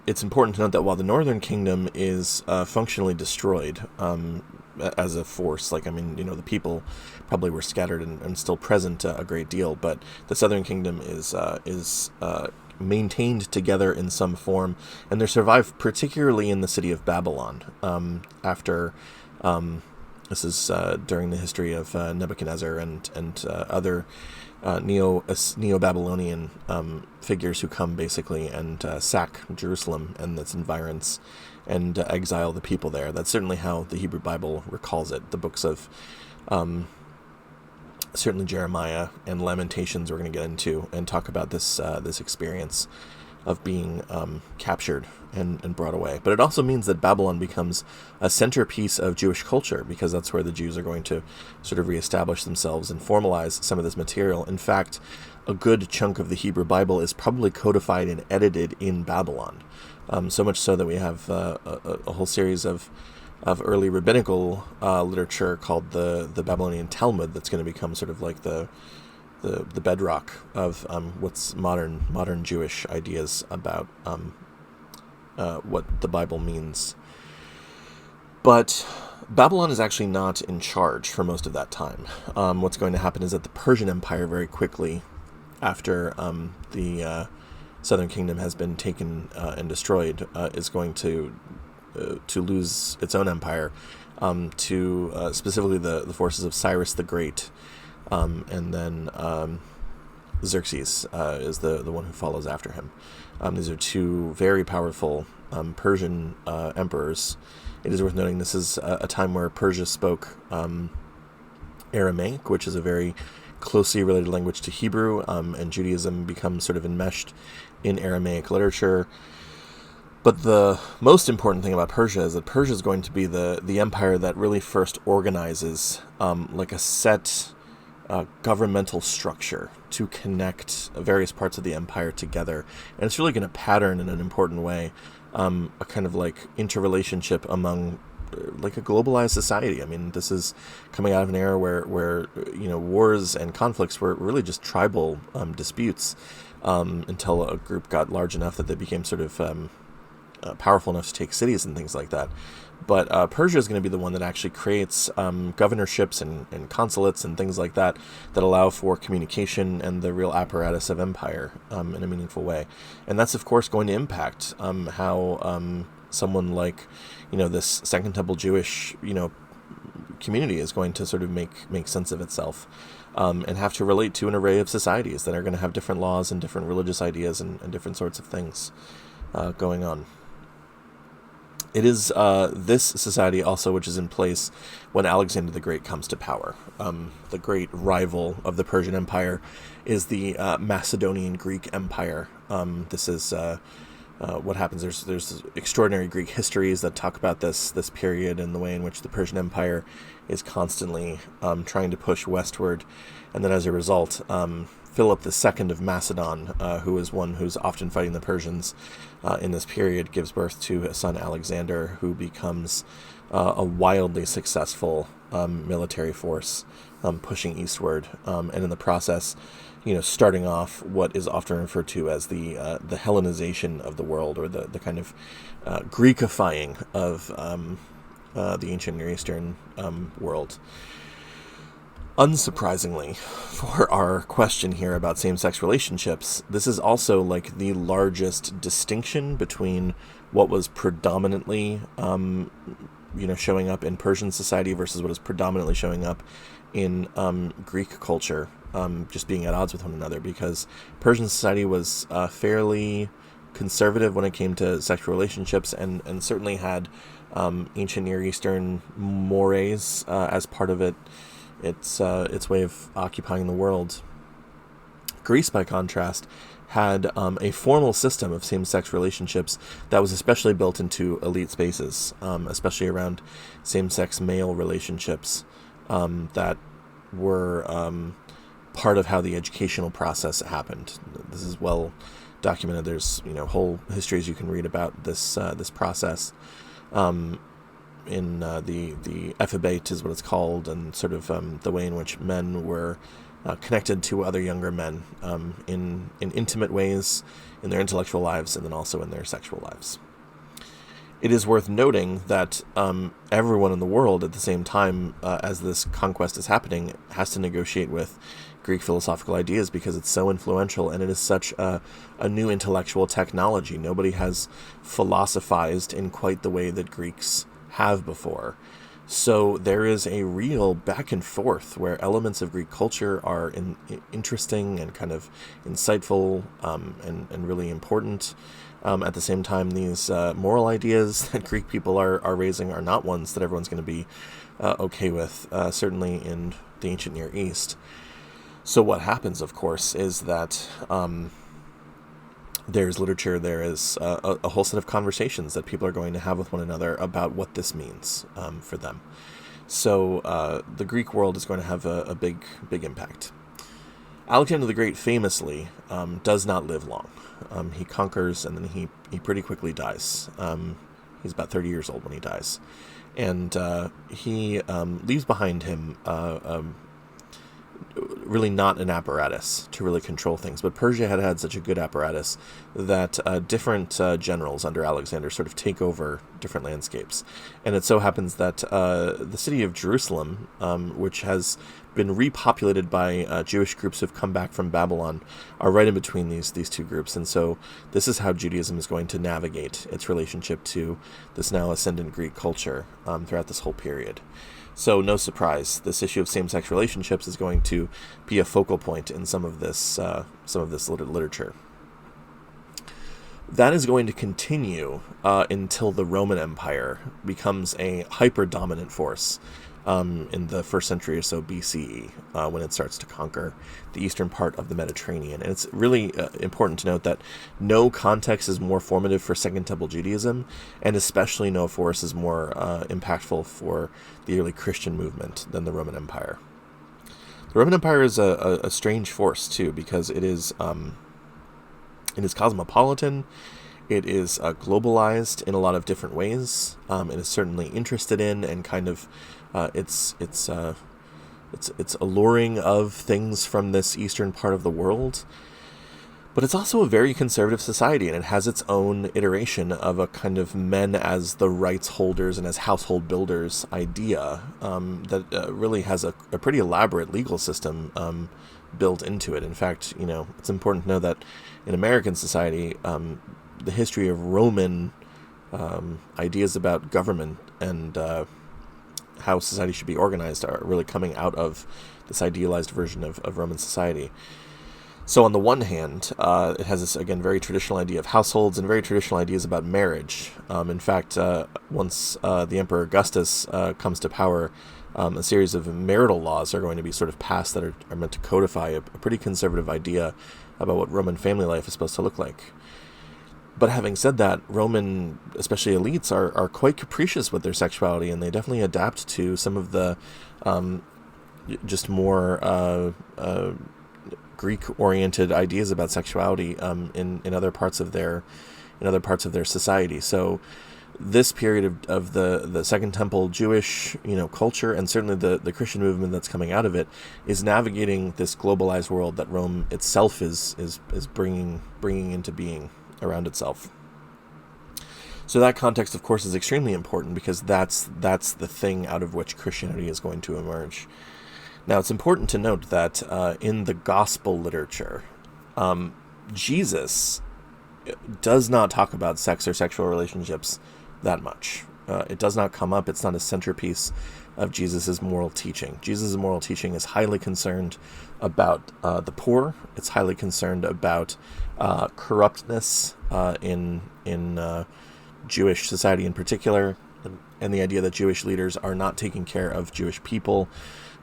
It's important to note that while the northern kingdom is functionally destroyed as a force, the people probably were scattered and still present a great deal, but the southern kingdom is maintained together in some form, and they survive particularly in the city of Babylon after. This is during the history of Nebuchadnezzar and other Neo-Babylonian figures who come basically and sack Jerusalem and its environs and exile the people there. That's certainly how the Hebrew Bible recalls it. The books of certainly Jeremiah and Lamentations we're going to get into and talk about this experience of being captured and brought away. But it also means that Babylon becomes a centerpiece of Jewish culture, because that's where the Jews are going to sort of reestablish themselves and formalize some of this material. In fact, a good chunk of the Hebrew Bible is probably codified and edited in Babylon, so much so that we have a whole series of early rabbinical literature called the Babylonian Talmud that's going to become sort of like the bedrock of what's modern Jewish ideas about what the Bible means. But Babylon is actually not in charge for most of that time. What's going to happen is that the Persian Empire, very quickly after the Southern Kingdom has been taken and destroyed, is going to lose its own empire to specifically the forces of Cyrus the Great. And then Xerxes is the one who follows after him. These are two very powerful Persian emperors. It is worth noting this is a time where Persia spoke Aramaic, which is a very closely related language to Hebrew, and Judaism becomes sort of enmeshed in Aramaic literature. But the most important thing about Persia is that Persia is going to be the empire that really first organizes like a set governmental structure to connect various parts of the empire together. And it's really going to pattern in an important way a kind of like interrelationship among like a globalized society. I mean, this is coming out of an era where wars and conflicts were really just tribal disputes until a group got large enough that they became sort of powerful enough to take cities and things like that. But Persia is going to be the one that actually creates governorships and consulates and things like that allow for communication and the real apparatus of empire in a meaningful way. And that's, of course, going to impact how someone like, this Second Temple Jewish, community is going to sort of make sense of itself and have to relate to an array of societies that are going to have different laws and different religious ideas and different sorts of things going on. It is this society also which is in place when Alexander the Great comes to power. The great rival of the Persian Empire is the Macedonian Greek Empire. This is what happens. There's extraordinary Greek histories that talk about this period and the way in which the Persian Empire is constantly trying to push westward. And then as a result, Philip II of Macedon, who is one who's often fighting the Persians in this period, gives birth to his son Alexander, who becomes a wildly successful military force pushing eastward, and in the process, starting off what is often referred to as the Hellenization of the world, or the kind of Greekifying of the ancient Near Eastern world. Unsurprisingly, for our question here about same-sex relationships, this is also like the largest distinction between what was predominantly, showing up in Persian society versus what is predominantly showing up in Greek culture, just being at odds with one another, because Persian society was fairly conservative when it came to sexual relationships, and certainly had ancient Near Eastern mores as part of its way of occupying the world. Greece, by contrast, had a formal system of same-sex relationships that was especially built into elite spaces, especially around same-sex male relationships that were part of how the educational process happened. This is well documented. There's whole histories you can read about this process. In the Ephebate is what it's called, and sort of the way in which men were connected to other younger men in intimate ways in their intellectual lives and then also in their sexual lives. It is worth noting that everyone in the world at the same time as this conquest is happening has to negotiate with Greek philosophical ideas because it's so influential and it is such a new intellectual technology. Nobody has philosophized in quite the way that Greeks have before. So there is a real back and forth where elements of Greek culture are interesting and kind of insightful and really important. At the same time, these moral ideas that Greek people are raising are not ones that everyone's going to be okay with, certainly in the ancient Near East. So what happens, of course, is that there's literature, there is a whole set of conversations that people are going to have with one another about what this means for them. So the Greek world is going to have a big impact. Alexander the Great famously does not live long. He conquers and then he pretty quickly dies. He's about 30 years old when he dies. And he leaves behind him really not an apparatus to really control things, but Persia had such a good apparatus that different generals under Alexander sort of take over different landscapes. And it so happens that the city of Jerusalem, which has been repopulated by Jewish groups who've come back from Babylon, are right in between these two groups. And so this is how Judaism is going to navigate its relationship to this now ascendant Greek culture throughout this whole period. So no surprise, this issue of same-sex relationships is going to be a focal point in some of this literature. That is going to continue until the Roman Empire becomes a hyper-dominant force in the 1st century or so BCE, when it starts to conquer the eastern part of the Mediterranean. And it's really important to note that no context is more formative for Second Temple Judaism, and especially no force is more impactful for the early Christian movement than the Roman Empire. The Roman Empire is a strange force, too, because it is cosmopolitan. It is globalized in a lot of different ways. It is certainly interested in and kind of its alluring of things from this eastern part of the world. But it's also a very conservative society, and it has its own iteration of a kind of men as the rights holders and as household builders idea that really has a pretty elaborate legal system built into it. In fact, it's important to know that in American society, the history of Roman ideas about government and how society should be organized are really coming out of this idealized version of Roman society. So on the one hand, it has this, again, very traditional idea of households and very traditional ideas about marriage. In fact, once the Emperor Augustus comes to power, a series of marital laws are going to be sort of passed that are meant to codify a pretty conservative idea about what Roman family life is supposed to look like. But having said that, Roman, especially elites, are quite capricious with their sexuality, and they definitely adapt to some of the just more Greek-oriented ideas about sexuality in other parts of their society. So this period of the Second Temple Jewish culture, and certainly the Christian movement that's coming out of it, is navigating this globalized world that Rome itself is bringing into being around itself. So that context, of course, is extremely important, because that's the thing out of which Christianity is going to emerge. Now, it's important to note that in the gospel literature, Jesus does not talk about sex or sexual relationships that much. It does not come up. It's not a centerpiece of Jesus' moral teaching. Jesus' moral teaching is highly concerned about the poor. It's highly concerned about corruptness in Jewish society in particular, and the idea that Jewish leaders are not taking care of Jewish people.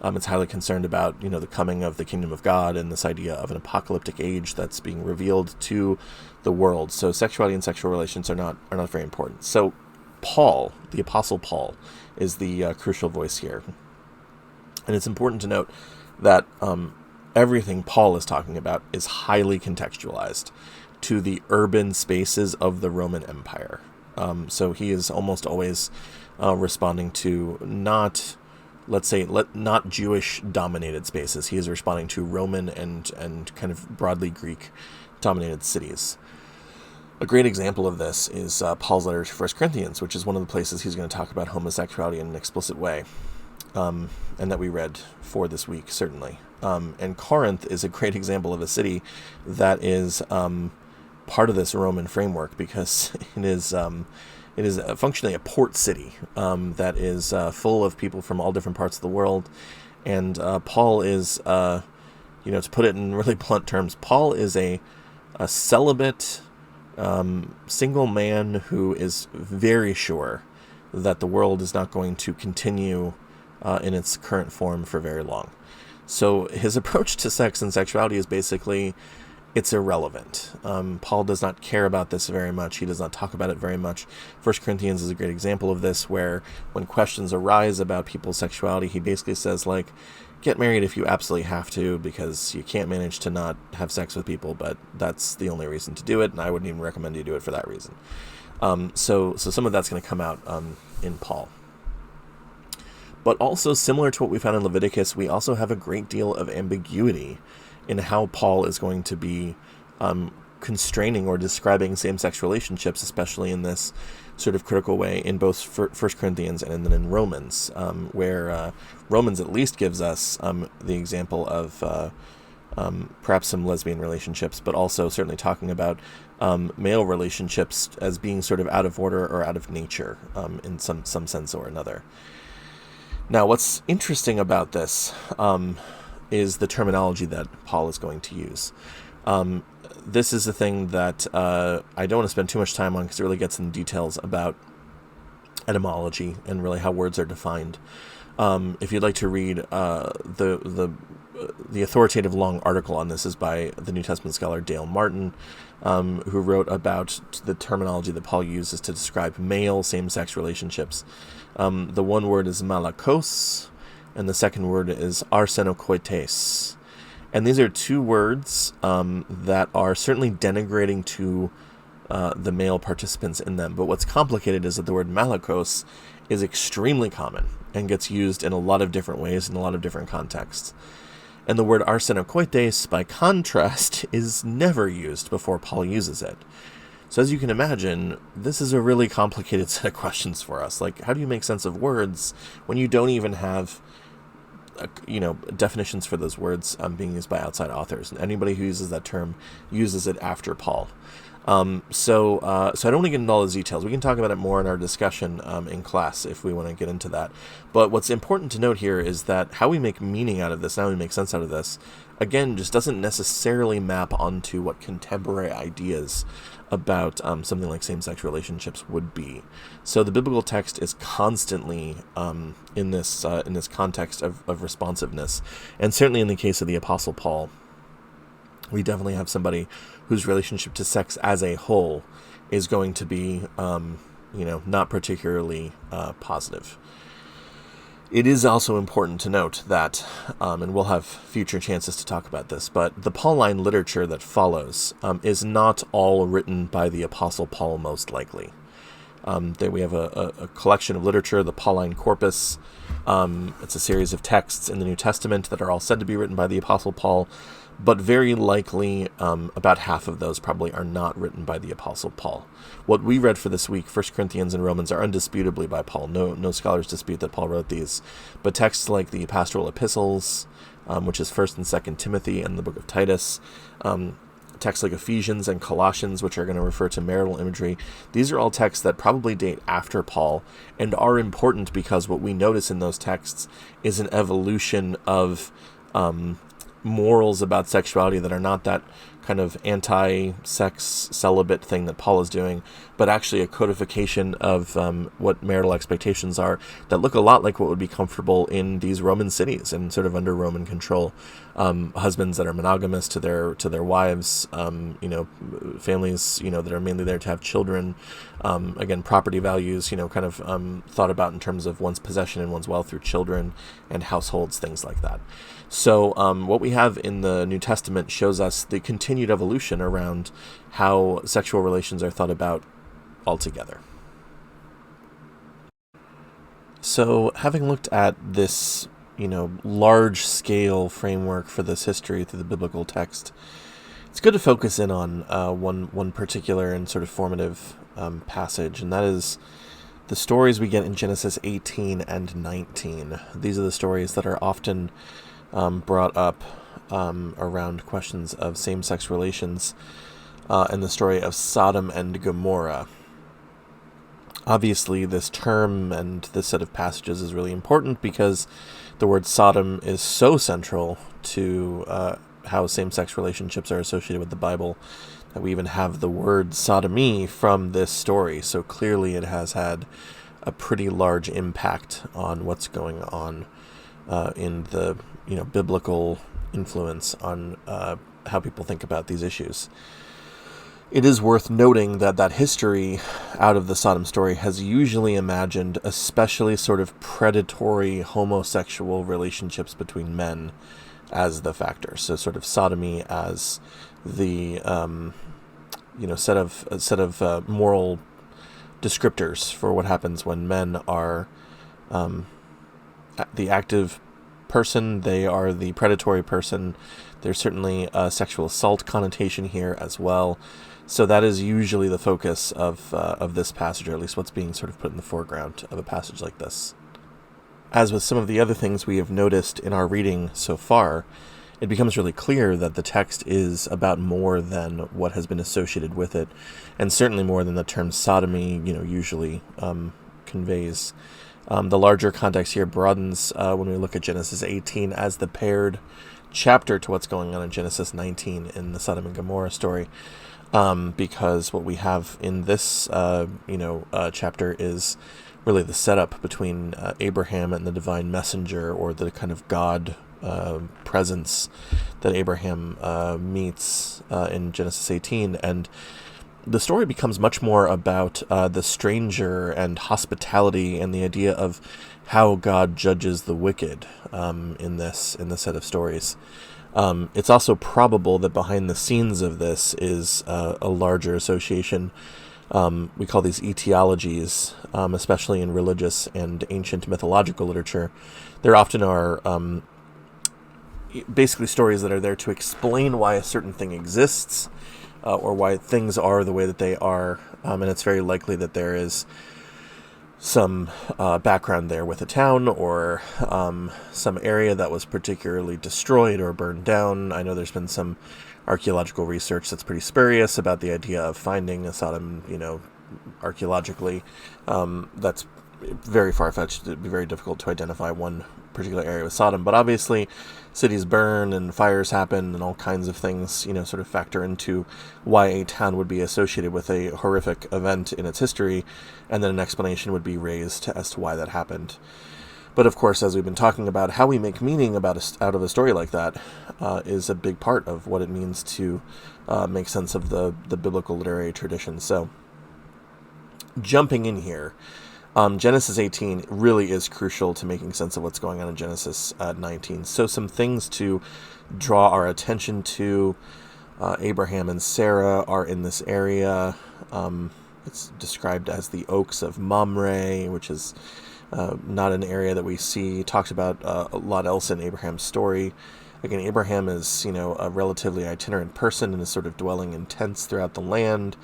It's highly concerned about the coming of the kingdom of God and this idea of an apocalyptic age that's being revealed to the world. So sexuality and sexual relations are not very important. So Paul, the Apostle Paul, is the crucial voice here. And it's important to note that everything Paul is talking about is highly contextualized to the urban spaces of the Roman Empire. So he is almost always responding to not Jewish-dominated spaces. He is responding to Roman and kind of broadly Greek-dominated cities. A great example of this is Paul's letter to 1 Corinthians, which is one of the places he's going to talk about homosexuality in an explicit way, and that we read for this week, certainly. And Corinth is a great example of a city that is part of this Roman framework, because it is functionally a port city that is full of people from all different parts of the world. And Paul is, to put it in really blunt terms, Paul is a celibate, single man who is very sure that the world is not going to continue in its current form for very long. So his approach to sex and sexuality is basically, it's irrelevant. Paul does not care about this very much. He does not talk about it very much. 1 Corinthians is a great example of this, where when questions arise about people's sexuality, he basically says, get married if you absolutely have to, because you can't manage to not have sex with people, but that's the only reason to do it, and I wouldn't even recommend you do it for that reason. So some of that's going to come out in Paul. But also, similar to what we found in Leviticus, we also have a great deal of ambiguity in how Paul is going to be constraining or describing same-sex relationships, especially in this sort of critical way in both 1 Corinthians and then in Romans, where Romans at least gives us the example of perhaps some lesbian relationships, but also certainly talking about male relationships as being sort of out of order or out of nature in some sense or another. Now, what's interesting about this is the terminology that Paul is going to use. This is a thing that I don't want to spend too much time on because it really gets into details about etymology and really how words are defined. If you'd like to read the authoritative long article on this is by the New Testament scholar Dale Martin, who wrote about the terminology that Paul uses to describe male same-sex relationships. The one word is malakos, and the second word is arsenokoites. And these are two words that are certainly denigrating to the male participants in them. But what's complicated is that the word malakos is extremely common and gets used in a lot of different ways in a lot of different contexts. And the word arsenokoites, by contrast, is never used before Paul uses it. So as you can imagine, this is a really complicated set of questions for us. Like, how do you make sense of words when you don't even have definitions for those words being used by outside authors? And anybody who uses that term uses it after Paul. So I don't want to get into all those details. We can talk about it more in our discussion in class if we want to get into that. But what's important to note here is that how we make meaning out of this, how we make sense out of this, again, just doesn't necessarily map onto what contemporary ideas about something like same-sex relationships would be. So the biblical text is constantly in this context of responsiveness, and certainly in the case of the Apostle Paul, we definitely have somebody whose relationship to sex as a whole is going to be, not particularly positive. It is also important to note that, and we'll have future chances to talk about this, but the Pauline literature that follows is not all written by the Apostle Paul, most likely. We have a collection of literature, the Pauline Corpus. It's a series of texts in the New Testament that are all said to be written by the Apostle Paul, but very likely about half of those probably are not written by the Apostle Paul. What we read for this week, 1 Corinthians and Romans, are undisputably by Paul. No scholars dispute that Paul wrote these. But texts like the pastoral epistles, which is 1 and 2 Timothy and the book of Titus, texts like Ephesians and Colossians, which are going to refer to marital imagery, these are all texts that probably date after Paul and are important because what we notice in those texts is an evolution of morals about sexuality that are not that kind of anti-sex celibate thing that Paul is doing, but actually a codification of what marital expectations are that look a lot like what would be comfortable in these Roman cities and sort of under Roman control. Husbands that are monogamous to their wives, families, that are mainly there to have children. Again, property values, kind of thought about in terms of one's possession and one's wealth through children and households, things like that. So what we have in the New Testament shows us the continued evolution around how sexual relations are thought about altogether. So having looked at this, large-scale framework for this history through the biblical text, it's good to focus in on one particular and sort of formative passage, and that is the stories we get in Genesis 18 and 19. These are the stories that are often brought up around questions of same-sex relations and the story of Sodom and Gomorrah. Obviously, this term and this set of passages is really important because the word Sodom is so central to how same-sex relationships are associated with the Bible that we even have the word sodomy from this story. So clearly it has had a pretty large impact on what's going on in the biblical influence on how people think about these issues. It is worth noting that history out of the Sodom story has usually imagined especially sort of predatory homosexual relationships between men as the factor. So sort of sodomy as the set of moral descriptors for what happens when men are the active person, they are the predatory person. There's certainly a sexual assault connotation here as well. So that is usually the focus of this passage, or at least what's being sort of put in the foreground of a passage like this. As with some of the other things we have noticed in our reading so far, it becomes really clear that the text is about more than what has been associated with it, and certainly more than the term sodomy, usually conveys. The larger context here broadens when we look at Genesis 18 as the paired chapter to what's going on in Genesis 19 in the Sodom and Gomorrah story, because what we have in this chapter is really the setup between Abraham and the divine messenger, or the kind of God presence that Abraham meets in Genesis 18. And the story becomes much more about the stranger and hospitality, and the idea of how God judges the wicked in this set of stories. It's also probable that behind the scenes of this is a larger association. We call these etiologies, especially in religious and ancient mythological literature. There often are basically stories that are there to explain why a certain thing exists, or why things are the way that they are, and it's very likely that there is some background there with a town, or some area that was particularly destroyed or burned down. I know there's been some archaeological research that's pretty spurious about the idea of finding a Sodom, archaeologically. That's very far-fetched. It'd be very difficult to identify one particular area with Sodom, but obviously cities burn and fires happen and all kinds of things, sort of factor into why a town would be associated with a horrific event in its history, and then an explanation would be raised as to why that happened. But of course, as we've been talking about, how we make meaning out of a story like that is a big part of what it means to make sense of the biblical literary tradition. So, jumping in here, Genesis 18 really is crucial to making sense of what's going on in Genesis 19. So some things to draw our attention to. Abraham and Sarah are in this area. It's described as the Oaks of Mamre, which is not an area that we see talked about a lot else in Abraham's story. Again, Abraham is, a relatively itinerant person and is sort of dwelling in tents throughout the land.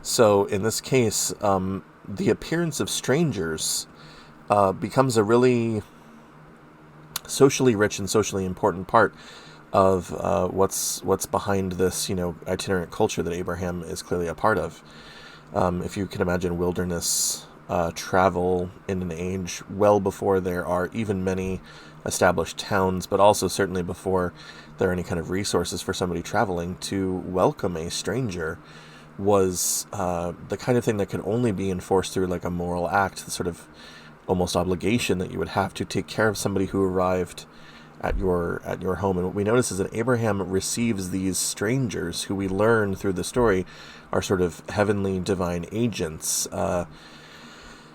So in this case, the appearance of strangers becomes a really socially rich and socially important part of what's behind this, itinerant culture that Abraham is clearly a part of. If you can imagine wilderness travel in an age well before there are even many established towns, but also certainly before there are any kind of resources for somebody traveling, to welcome a stranger was the kind of thing that could only be enforced through like a moral act, the sort of almost obligation that you would have to take care of somebody who arrived at your home. And what we notice is that Abraham receives these strangers, who we learn through the story are sort of heavenly divine agents.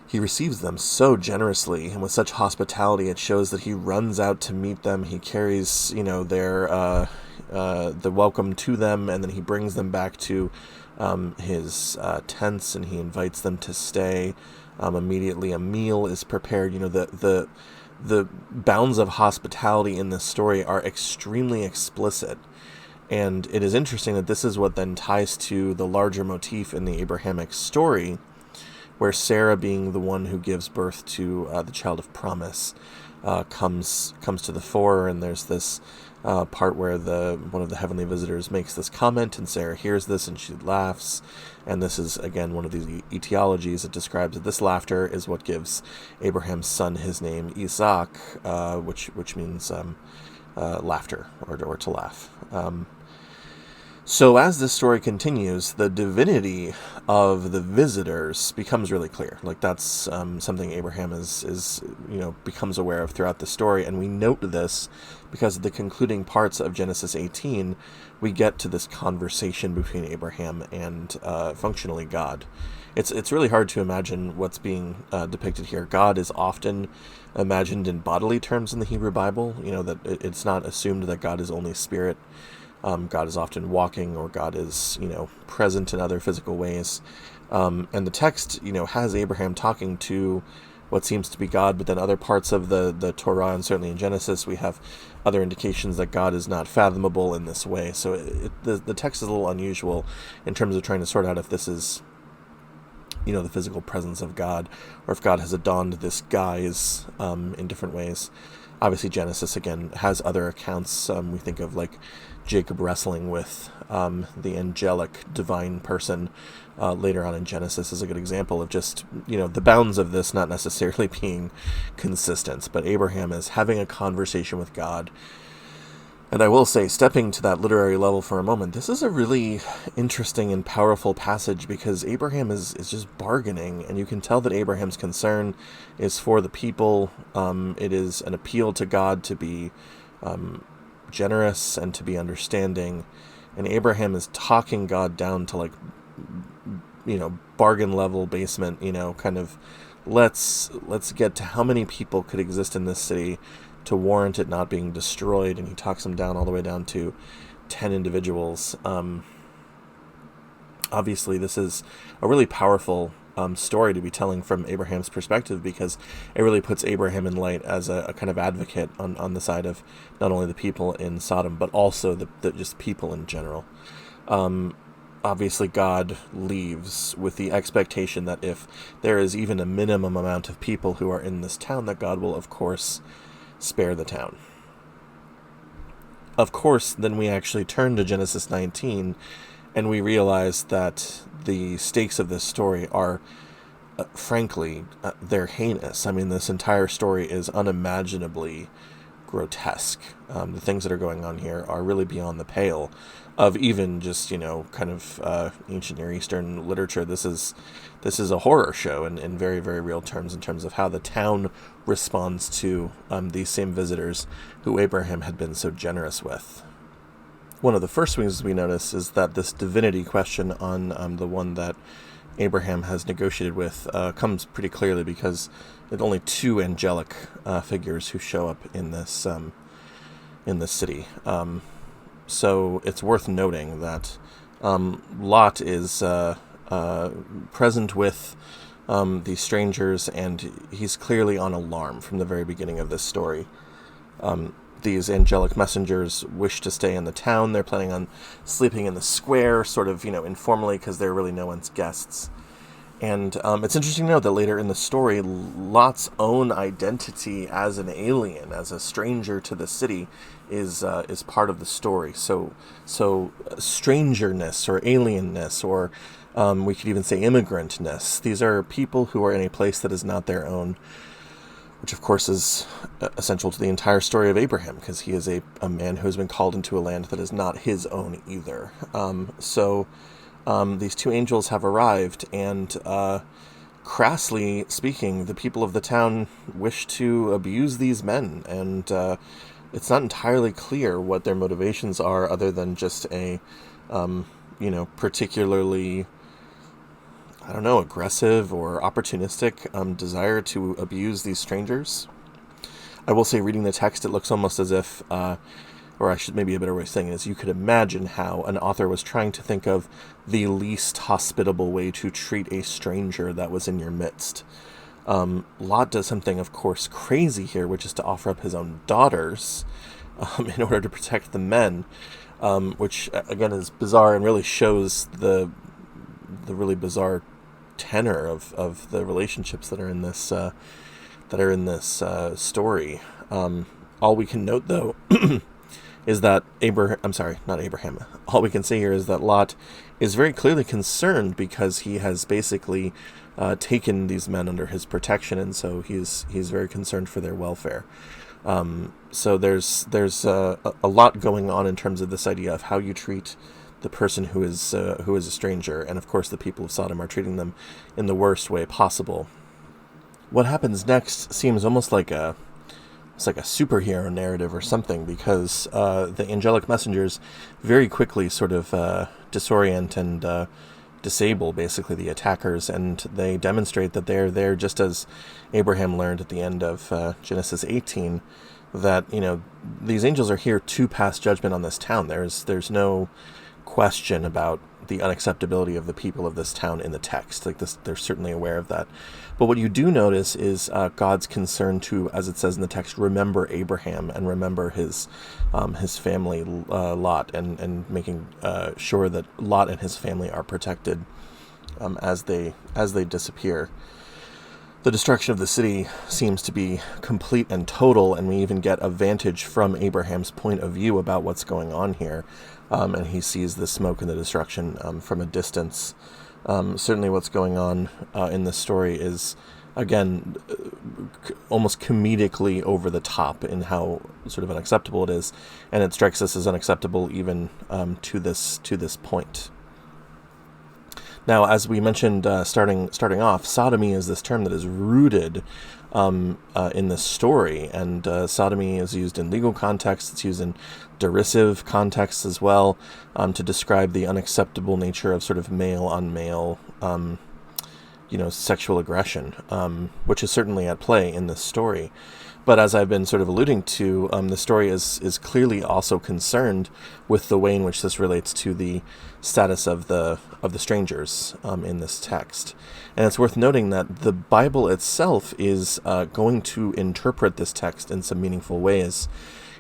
He receives them so generously and with such hospitality. It shows that he runs out to meet them. He carries, their the welcome to them, and then he brings them back to his tents, and he invites them to stay. Immediately a meal is prepared. The bounds of hospitality in this story are extremely explicit. And it is interesting that this is what then ties to the larger motif in the Abrahamic story, where Sarah, being the one who gives birth to the child of promise, comes to the fore. And there's this part where one of the heavenly visitors makes this comment, and Sarah hears this and she laughs. And this is again one of these etiologies that describes that this laughter is what gives Abraham's son his name Isaac, which means laughter, or to laugh. So as this story continues, the divinity of the visitors becomes really clear. Like that's something Abraham is becomes aware of throughout the story, and we note this because of the concluding parts of Genesis 18. We get to this conversation between Abraham and functionally God. It's really hard to imagine what's being depicted here. God is often imagined in bodily terms in the Hebrew Bible. That it's not assumed that God is only spirit. God is often walking, or God is, present in other physical ways. And the text, has Abraham talking to what seems to be God, but then other parts of the Torah, and certainly in Genesis, we have other indications that God is not fathomable in this way. So the text is a little unusual in terms of trying to sort out if this is, the physical presence of God, or if God has adorned this guise in different ways. Obviously, Genesis, again, has other accounts. We think of, like, Jacob wrestling with the angelic divine person later on in Genesis is a good example of just, the bounds of this not necessarily being consistent. But Abraham is having a conversation with God, And I will say, stepping to that literary level for a moment, this is a really interesting and powerful passage because Abraham is just bargaining, and you can tell that Abraham's concern is for the people. It is an appeal to God to be generous and to be understanding, and Abraham is talking God down to, like, bargain level basement, kind of let's get to how many people could exist in this city to warrant it not being destroyed, and he talks them down all the way down to 10 individuals. Obviously, this is a really powerful story to be telling from Abraham's perspective, because it really puts Abraham in light as a kind of advocate on the side of not only the people in Sodom, but also the just people in general. Obviously, God leaves with the expectation that if there is even a minimum amount of people who are in this town, that God will, of course, spare the town. Of course, then we actually turn to Genesis 19, and we realize that the stakes of this story are, frankly, they're heinous. I mean, this entire story is unimaginably grotesque. The things that are going on here are really beyond the pale of even just, kind of ancient Near Eastern literature. This is a horror show in very, very real terms, in terms of how the town responds to these same visitors who Abraham had been so generous with. One of the first things we notice is that this divinity question on the one that Abraham has negotiated with comes pretty clearly, because there's only two angelic figures who show up in this city. So it's worth noting that Lot is present with these strangers, and he's clearly on alarm from the very beginning of this story. These angelic messengers wish to stay in the town. They're planning on sleeping in the square, sort of, informally, because they're really no one's guests. And it's interesting to note that later in the story, Lot's own identity as an alien, as a stranger to the city, is part of the story. So strangerness or alienness, or we could even say immigrantness. These are people who are in a place that is not their own, which of course is essential to the entire story of Abraham, because he is a man who has been called into a land that is not his own either. These two angels have arrived, and crassly speaking, the people of the town wish to abuse these men, and it's not entirely clear what their motivations are, other than just a, particularly, aggressive or opportunistic desire to abuse these strangers. I will say, reading the text, it looks almost as if, or I should, maybe a better way of saying it is, you could imagine how an author was trying to think of the least hospitable way to treat a stranger that was in your midst. Lot does something, of course, crazy here, which is to offer up his own daughters in order to protect the men, which, again, is bizarre and really shows the really bizarre tenor of the relationships that are in this story. All we can note, though, is that all we can say here is that Lot is very clearly concerned, because he has basically taken these men under his protection, and so he's very concerned for their welfare. So there's a lot going on in terms of this idea of how you treat the person who is a stranger, and of course the people of Sodom are treating them in the worst way possible. What happens next seems almost like a superhero narrative or something, because the angelic messengers very quickly sort of disorient and disable basically the attackers, and they demonstrate that they're there just as Abraham learned at the end of Genesis 18, that these angels are here to pass judgment on this town. There's no question about the unacceptability of the people of this town in the text. Like this, they're certainly aware of that. But what you do notice is God's concern to, as it says in the text, remember Abraham and remember his family, Lot, and making sure that Lot and his family are protected as they disappear. The destruction of the city seems to be complete and total, and we even get a vantage from Abraham's point of view about what's going on here. And he sees the smoke and the destruction from a distance. Certainly what's going on in this story is again, almost comedically over the top in how sort of unacceptable it is, and it strikes us as unacceptable even to this point. Now, as we mentioned, starting off, sodomy is this term that is rooted in this story, and sodomy is used in legal contexts. It's used in derisive contexts as well, to describe the unacceptable nature of sort of male on male, sexual aggression, which is certainly at play in this story. But as I've been sort of alluding to, the story is clearly also concerned with the way in which this relates to the status of the strangers in this text. And it's worth noting that the Bible itself is going to interpret this text in some meaningful ways.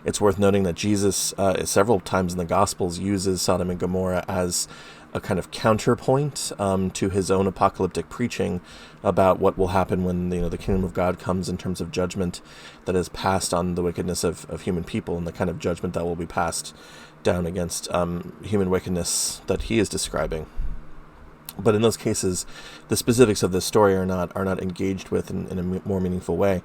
It's worth noting that Jesus, several times in the Gospels, uses Sodom and Gomorrah as a kind of counterpoint to his own apocalyptic preaching about what will happen when the kingdom of God comes, in terms of judgment that is passed on the wickedness of human people, and the kind of judgment that will be passed down against human wickedness that he is describing. But in those cases, the specifics of this story are not engaged with in a more meaningful way.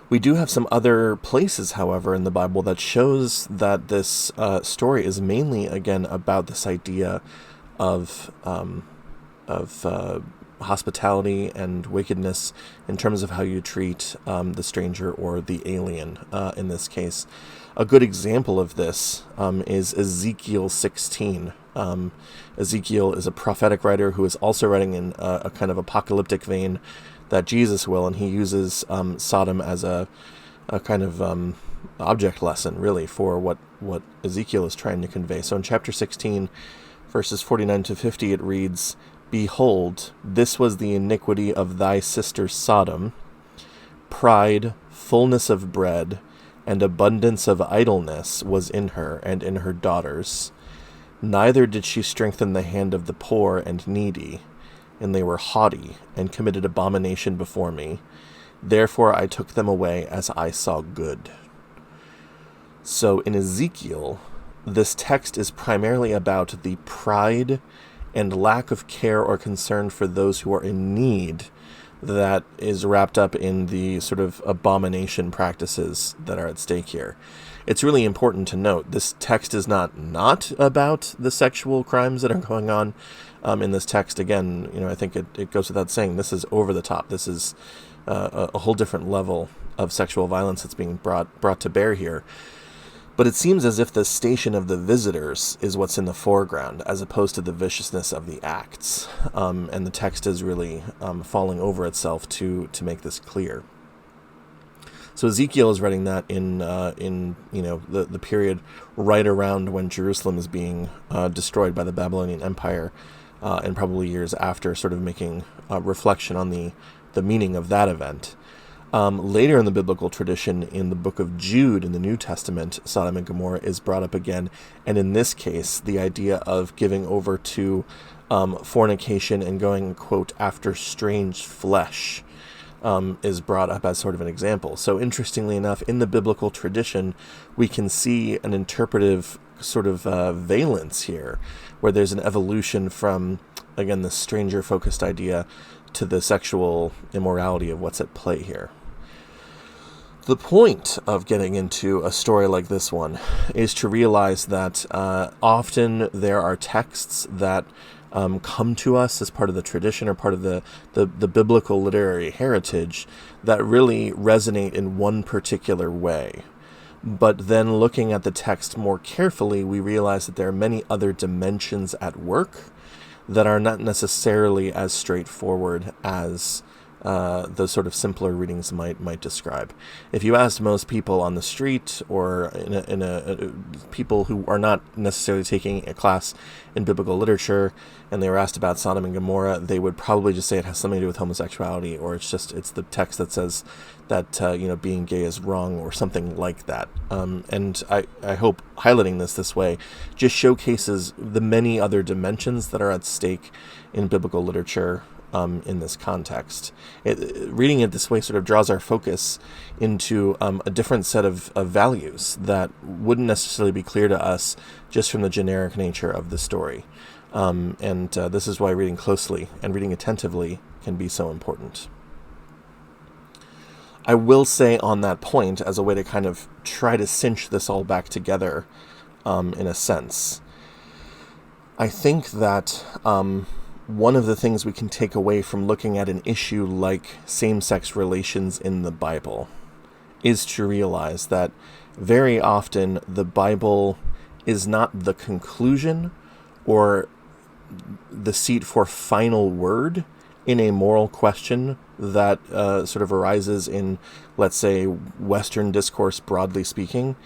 We do have some other places, however, in the Bible that shows that this story is mainly, again, about this idea of hospitality and wickedness in terms of how you treat the stranger or the alien. In this case, a good example of this is Ezekiel 16. Ezekiel is a prophetic writer who is also writing in a kind of apocalyptic vein that Jesus will, and he uses Sodom as a kind of object lesson, really, for what Ezekiel is trying to convey. So in chapter 16, verses 49 to 50, it reads, "Behold, this was the iniquity of thy sister Sodom, pride, fullness of bread, and abundance of idleness was in her and in her daughters. Neither did she strengthen the hand of the poor and needy, and they were haughty, and committed abomination before me. Therefore I took them away as I saw good." So in Ezekiel, this text is primarily about the pride and lack of care or concern for those who are in need that is wrapped up in the sort of abomination practices that are at stake here. It's really important to note this text is not about the sexual crimes that are going on in this text. Again, I think it goes without saying, this is over the top. This is a whole different level of sexual violence that's being brought to bear here. But it seems as if the station of the visitors is what's in the foreground, as opposed to the viciousness of the acts. And the text is really falling over itself to make this clear. So Ezekiel is writing that in the period right around when Jerusalem is being destroyed by the Babylonian Empire, and probably years after, sort of making a reflection on the meaning of that event. Later in the biblical tradition, in the book of Jude in the New Testament, Sodom and Gomorrah is brought up again, and in this case, the idea of giving over to fornication and going, quote, after strange flesh is brought up as sort of an example. So interestingly enough, in the biblical tradition, we can see an interpretive sort of valence here, where there's an evolution from, again, the stranger-focused idea to the sexual immorality of what's at play here. The point of getting into a story like this one is to realize that often there are texts that come to us as part of the tradition or part of the biblical literary heritage that really resonate in one particular way. But then looking at the text more carefully, we realize that there are many other dimensions at work that are not necessarily as straightforward as those sort of simpler readings might describe. If you asked most people on the street, or people who are not necessarily taking a class in biblical literature, and they were asked about Sodom and Gomorrah, they would probably just say it has something to do with homosexuality, or it's the text that says that being gay is wrong, or something like that. And I hope highlighting this way just showcases the many other dimensions that are at stake in biblical literature in this context. Reading it this way sort of draws our focus into a different set of values that wouldn't necessarily be clear to us just from the generic nature of the story. And this is why reading closely and reading attentively can be so important. I will say on that point, as a way to kind of try to cinch this all back together, in a sense, I think that one of the things we can take away from looking at an issue like same-sex relations in the Bible is to realize that very often the Bible is not the conclusion or the seat for final word in a moral question that sort of arises in, let's say, Western discourse, broadly speaking.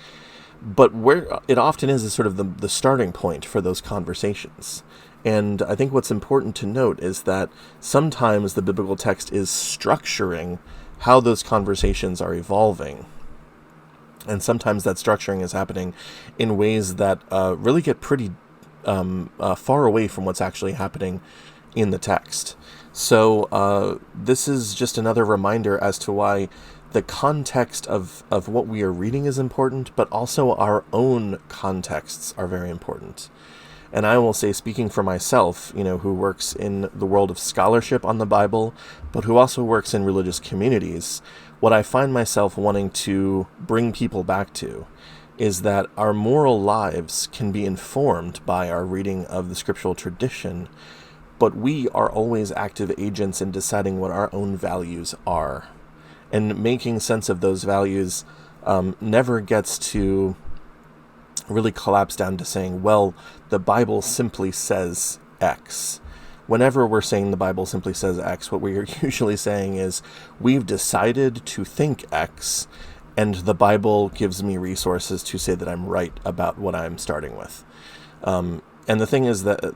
But where it often is sort of the starting point for those conversations. And I think what's important to note is that sometimes the biblical text is structuring how those conversations are evolving. And sometimes that structuring is happening in ways that really get pretty far away from what's actually happening in the text. So this is just another reminder as to why the context of what we are reading is important, but also our own contexts are very important. And I will say, speaking for myself, who works in the world of scholarship on the Bible, but who also works in religious communities, what I find myself wanting to bring people back to is that our moral lives can be informed by our reading of the scriptural tradition, but we are always active agents in deciding what our own values are. And making sense of those values never gets to really collapse down to saying, well, the Bible simply says X. Whenever we're saying the Bible simply says X, what we're usually saying is, we've decided to think X, and the Bible gives me resources to say that I'm right about what I'm starting with. And the thing is that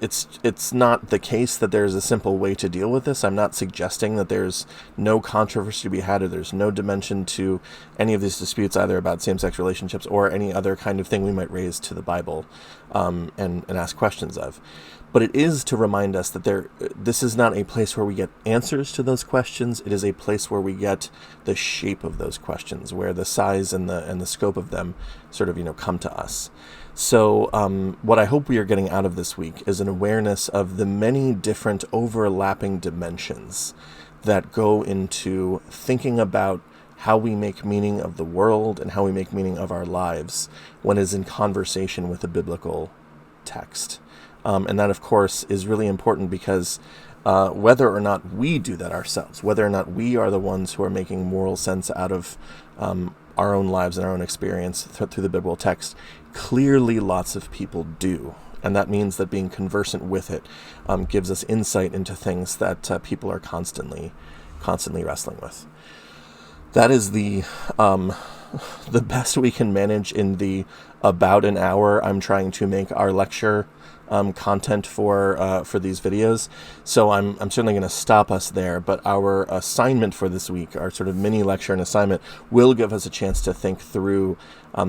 it's not the case that there's a simple way to deal with this. I'm not suggesting that there's no controversy to be had, or there's no dimension to any of these disputes, either about same-sex relationships or any other kind of thing we might raise to the Bible and ask questions of. But it is to remind us that this is not a place where we get answers to those questions. It is a place where we get the shape of those questions, where the size and the scope of them sort of come to us. So what I hope we are getting out of this week is an awareness of the many different overlapping dimensions that go into thinking about how we make meaning of the world and how we make meaning of our lives when it is in conversation with a biblical text. And that, of course, is really important because whether or not we do that ourselves, whether or not we are the ones who are making moral sense out of our own lives and our own experience through the biblical text, clearly lots of people do. And that means that being conversant with it gives us insight into things that people are constantly wrestling with. That is the best we can manage in the about an hour I'm trying to make our lecture content for these videos. So I'm certainly going to stop us there, but our assignment for this week, our sort of mini lecture and assignment, will give us a chance to think through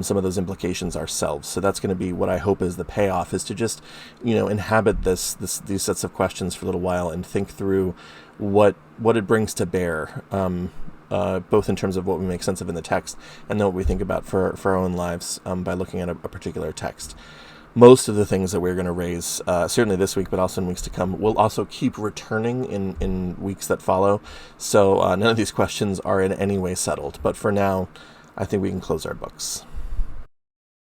some of those implications ourselves. So that's going to be what I hope is the payoff, is to just inhabit these sets of questions for a little while and think through what it brings to bear, both in terms of what we make sense of in the text and then what we think about for our own lives by looking at a particular text. Most of the things that we're going to raise, certainly this week, but also in weeks to come, will also keep returning in weeks that follow. So none of these questions are in any way settled. But for now, I think we can close our books.